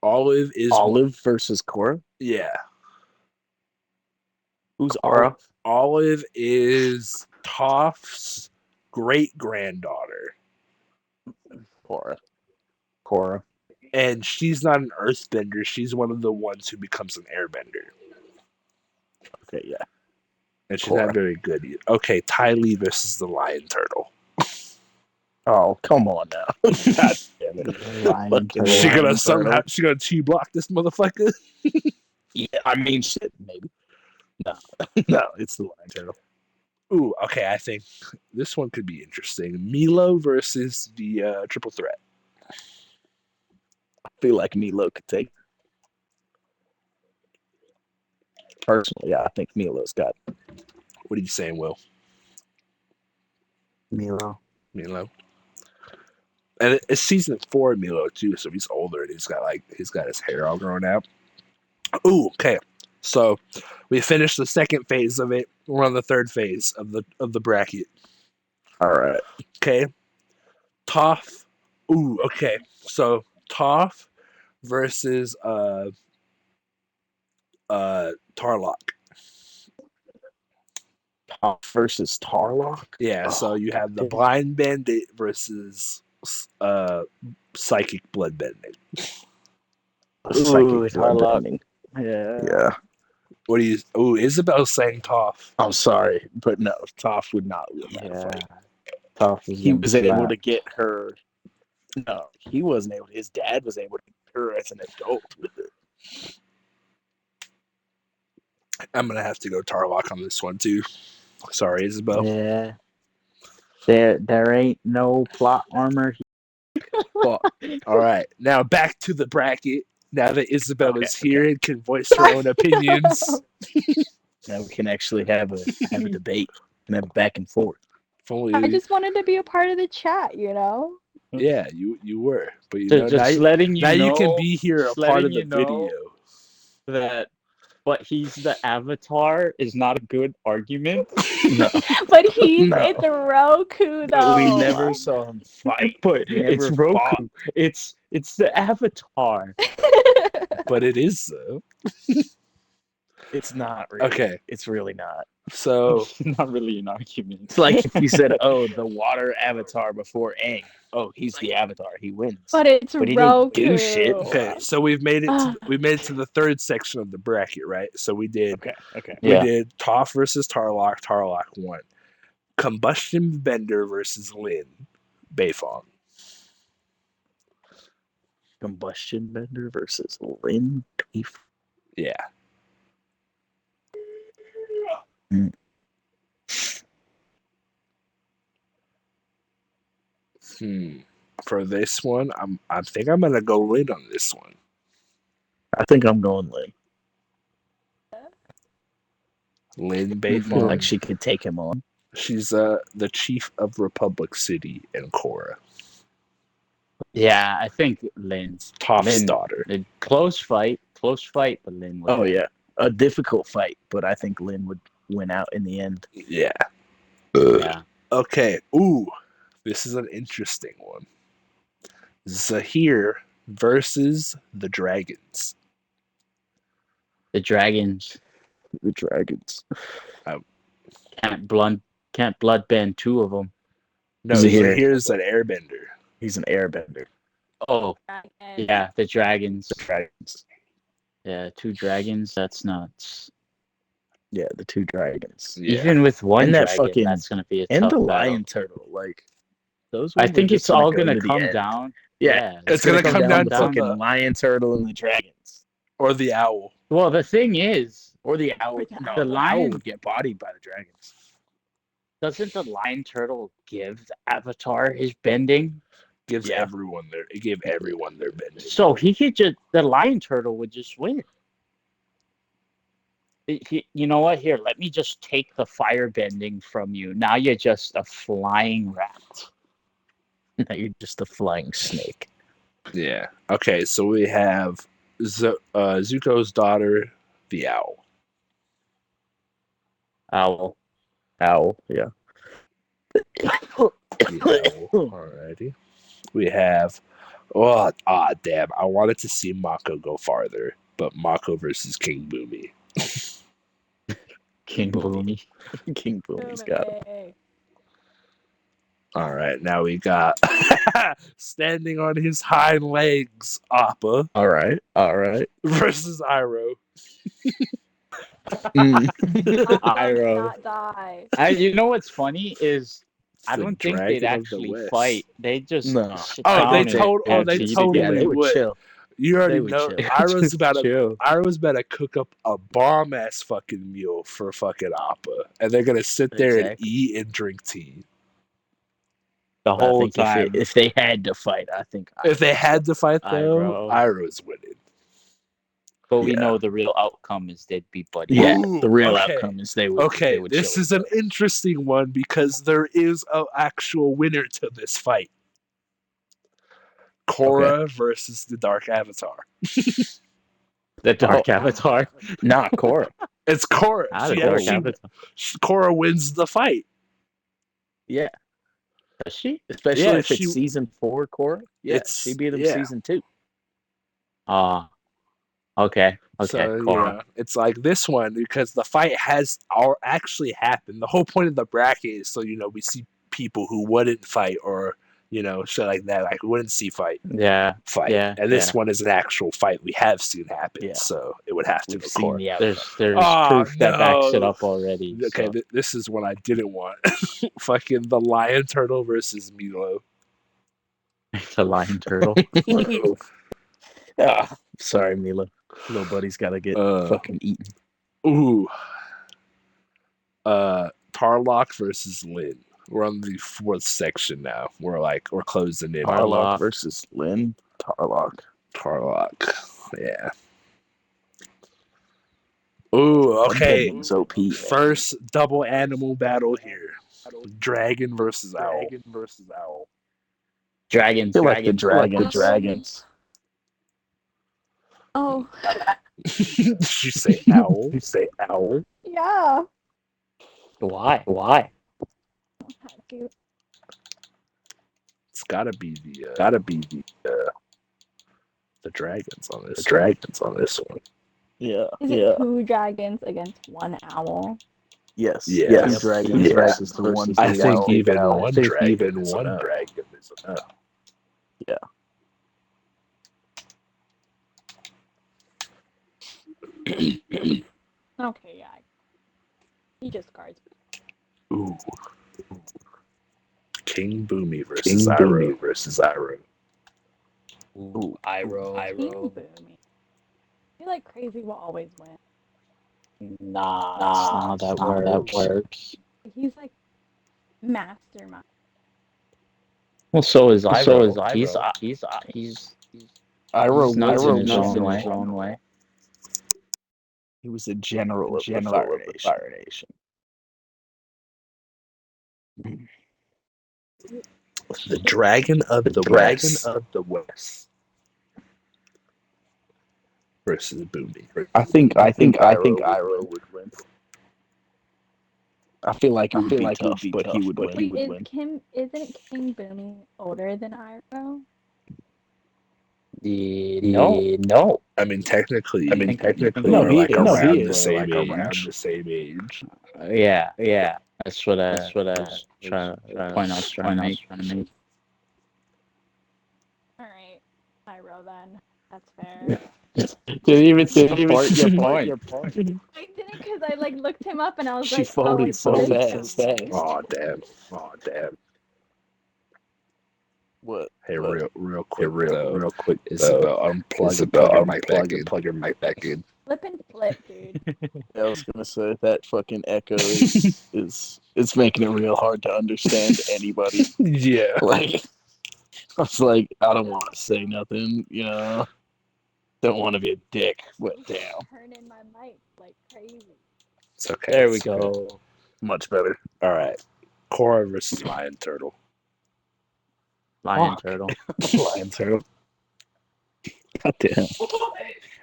Olive is Olive versus Korra? yeah. Who's Korra? Olive is Toph's great granddaughter, Korra. Korra. and she's not an Earthbender. She's one of the ones who becomes an Airbender, Okay, yeah. and she's not Korra. very good either. Okay, Ty Lee versus the Lion Turtle. Oh, come on now. God damn it. Lion Fucking Turtle. She gonna Lion somehow Turtle. she gonna T block this motherfucker. Yeah, I mean, shit, maybe. No, no, it's the Lion Turtle. Ooh, okay. I think this one could be interesting. Milo versus the Triple Threat. I feel like Milo could take. Personally, yeah, I think Milo's got What are you saying, Will? Milo. Milo. And it's season 4 of Milo too, so he's older and he's got his hair all grown out. Ooh, okay. So we finished the second phase of it. We're on the third phase of the bracket. all right. Okay. Toph. Ooh, okay. So Toph versus Tarlock. Top versus Tarlock. Yeah, so Oh, you have the goddamn. blind bandit versus psychic bloodbending. Psychic Tarlock. bloodbending. Yeah. Yeah. What do you? Ooh, Isabel's saying Toph. I'm sorry, but no, Toph would not win that fight. Toph is He gonna was able slap. to get her. No, he wasn't able. His dad was able to get her as an adult with it. I'm gonna have to go Tarlock on this one too. Sorry, Isabel. Yeah. There ain't no plot armor. Well, all right. Now back to the bracket. Now that Isabel is here and can voice her own opinions. Now we can actually have a debate and have a back and forth. If only I just wanted to be a part of the chat, you know? yeah, you were, but you know Just letting you now know. you can be here a just part of letting the you know video. that, but he's the Avatar is not a good argument. No, But he's No. it's Roku but though. we never saw him fight. But He it's never Roku. fought. It's the Avatar. But it is though. It's not really. Okay, It's really not. so It's not really an argument. It's like if you said, "Oh, the water Avatar before Aang. Oh, he's the Avatar. He wins." But it's But he Roku. didn't do shit. okay, so we've made it to the third section of the bracket, right? So we did Okay. we Yeah. did Toph versus Tarlock. Tarlock won. Combustion Bender versus Lin. Beifong. Combustion Bender versus Lin Beef. Yeah. For this one, I think I'm gonna go Lin on this one. I think I'm going Lin. Lin I feel Beifong. like she could take him on. She's the chief of Republic City in Korra. Yeah, I think Lin's Toph's Lin. daughter. Close fight, but Lin. Oh yeah, a difficult fight, but I think Lin would win out in the end. Yeah. Yeah. Okay. Ooh, this is an interesting one. Zahir versus the Dragons. The dragons The dragons. can't bloodbend two of them. No, Zahir. Zahir's an airbender. He's an airbender. Oh, yeah, the dragons. The dragons. Yeah, two dragons. That's nuts. Yeah, the two dragons. Yeah. Even with one And that dragon, fucking- that's gonna be a And tough the battle. lion turtle, like those. I ones are think just it's all go gonna to the come end. down. Yeah, It's gonna come down to to fucking the- lion turtle and the dragons, Or the owl. Well, the thing is, or the owl. The No, the the owl lion- would get bodied by the dragons. doesn't the lion turtle give the Avatar his bending? Gives Yeah. everyone their. It gave everyone their bending. So he could just the lion turtle would just win. You know what? Here, let me just take the firebending from you. Now you're just a flying rat. Now you're just a flying snake. Yeah. Okay, so we have Zuko's daughter, the owl. Owl. Yeah. The owl. Alrighty. We have. Damn! I wanted to see Mako go farther, but Mako versus King Boomy. King Boomy. King Boomy's got him. Boomy. All right, now we got standing on his hind legs, Appa All right. versus Iroh. Appa Iroh. not die. You know what's funny is I The don't think they'd Dragon of the actually West. fight. They just No. sit Oh, down they and totally together. They would would. chill. You already They would know chill. Iroh's about to Chill. cook up a bomb ass fucking meal for fucking Appa, and they're gonna sit there and Exactly. eat and drink tea. the I whole think time. if they had to fight, I think If they had to fight though, Iroh. Iroh's winning. But we Yeah. know the real outcome is they'd be buddies. Yeah, Ooh, the real okay. outcome is they would. Okay, they would this chill is an interesting one because there is an actual winner to this fight. Korra versus the Dark Avatar. The Dark Oh. Avatar. Nah, Korra. It's Korra. The Dark Avatar. Korra wins the fight. Yeah, Does she? especially Yeah, if it's season 4, Korra. Yeah, It's- she beat him yeah. season 2. Okay. So, Korra. it's like this one because the fight has actually happened. The whole point of the bracket is so we see people who wouldn't fight or shit like that. Like we wouldn't see fight. Yeah. Yeah. And this one is an actual fight we have seen happen. Yeah. So it would have to We've be seen Korra. the outcome. There's Oh, proof that backs it no. up already. Okay, so. this is what I didn't want. Fucking the lion turtle versus Milo. The lion turtle. Sorry, Mila. Little buddy's got to get fucking eaten. Ooh. Tarlock versus Lin. We're on the 4th section now. We're closing in. Tarlock versus Lin. Tarlock. Yeah. Ooh, okay. It's OP. Man. First double animal battle here. Dragon versus owl. Dragons. I feel like the dragons. Oh, Did you say owl? yeah. Why? Had to. It's gotta be the dragons on this. One. Yeah. Is it 2 dragons against 1 owl? Yes. Yeah. Two dragons versus the one. I think owl. even Owl. one dragon is enough. Yeah. Okay, yeah. He just guards. Ooh. King Boomy versus Iroh. Ooh, Iroh. King Boomy. I feel like Crazy will always win. Nah, that works. He's like mastermind. Well, so is Iroh. He's Iroh nuts in his Iroh own way. He was a general of the Fire Nation. The Dragon of the West versus Boomy. I think Iroh would win. I feel like it would be tough, but he would win. Wait, isn't King Boomy older than Iroh? No. I mean, technically, No, they're he around is. the same age. Yeah. That's what I was trying to make. All right, Iroh then. That's fair. Didn't even support your point. I didn't because I looked him up and I was She like, folded oh, so what is fast. this? Oh damn. What? Hey, real quick. It's about unplug your mic back in. Flip and flip, dude. I was gonna say that fucking echo is it's making it real hard to understand anybody. Yeah. Like I was like, I don't want to say nothing, Don't want to be a dick, but damn. Turning my mic like crazy. It's okay. There we it's okay. go. Much better. All right. Korra versus Lion Turtle. Lion Fuck. turtle. Lion turtle. God damn.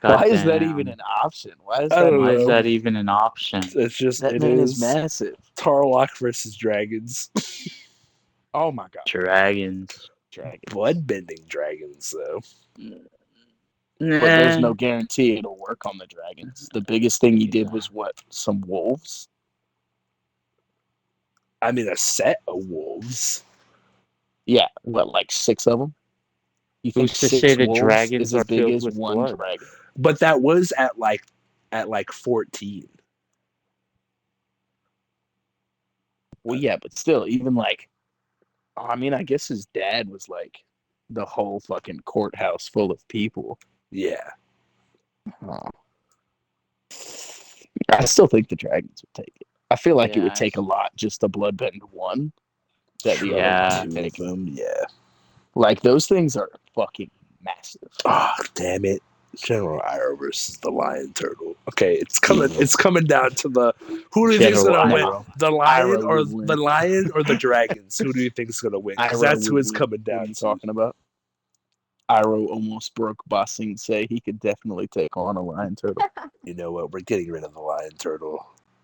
God Why is that damn. even an option? Why is I that? don't Why is know. that even an option? It's just That it man is is massive. Tarlock versus dragons. Oh my god. Dragons. Dragon. Bloodbending dragons, though. But there's no guarantee it'll work on the dragons. The biggest thing he did was what? Some wolves? I mean, a set of wolves. Yeah, what, like 6 of them? You think Who's to 6 say the wolves dragons is as are big filled as with one blood? dragon? But that was at like 14. Well, yeah, but still, even like, I mean, I guess his dad was like the whole fucking courthouse full of people. Yeah. Oh. I still think the dragons would take it. I feel like it would Yeah. take a lot just to bloodbend one that the other Yeah. one would Two take. of them, yeah. Like, those things are fucking massive. Oh, damn it. General Iroh versus the Lion Turtle. Okay, it's coming down to the who do you think's General gonna win? Iroh. The lion Iroh or would win. the lion or the dragons? Who do you think's gonna win? Because Iroh that's who would it's win. coming What are down you to. talking about? Iroh almost broke Bossing say he could definitely take on a lion turtle. You know what? We're getting rid of the Lion Turtle.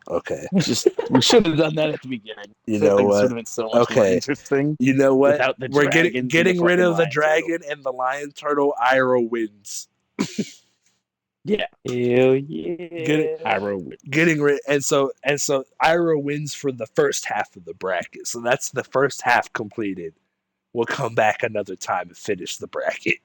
Okay. We should have done that at the beginning. You I feel know like this what? would have been so much more Okay. interesting. You know what? Without the We're dragons and getting the rid fucking of the lion dragon and the Lion Turtle. Iroh wins. Yeah, Hell yeah. Iroh wins. Getting rid and so Iroh wins for the first half of the bracket. So that's the first half completed. We'll come back another time and finish the bracket.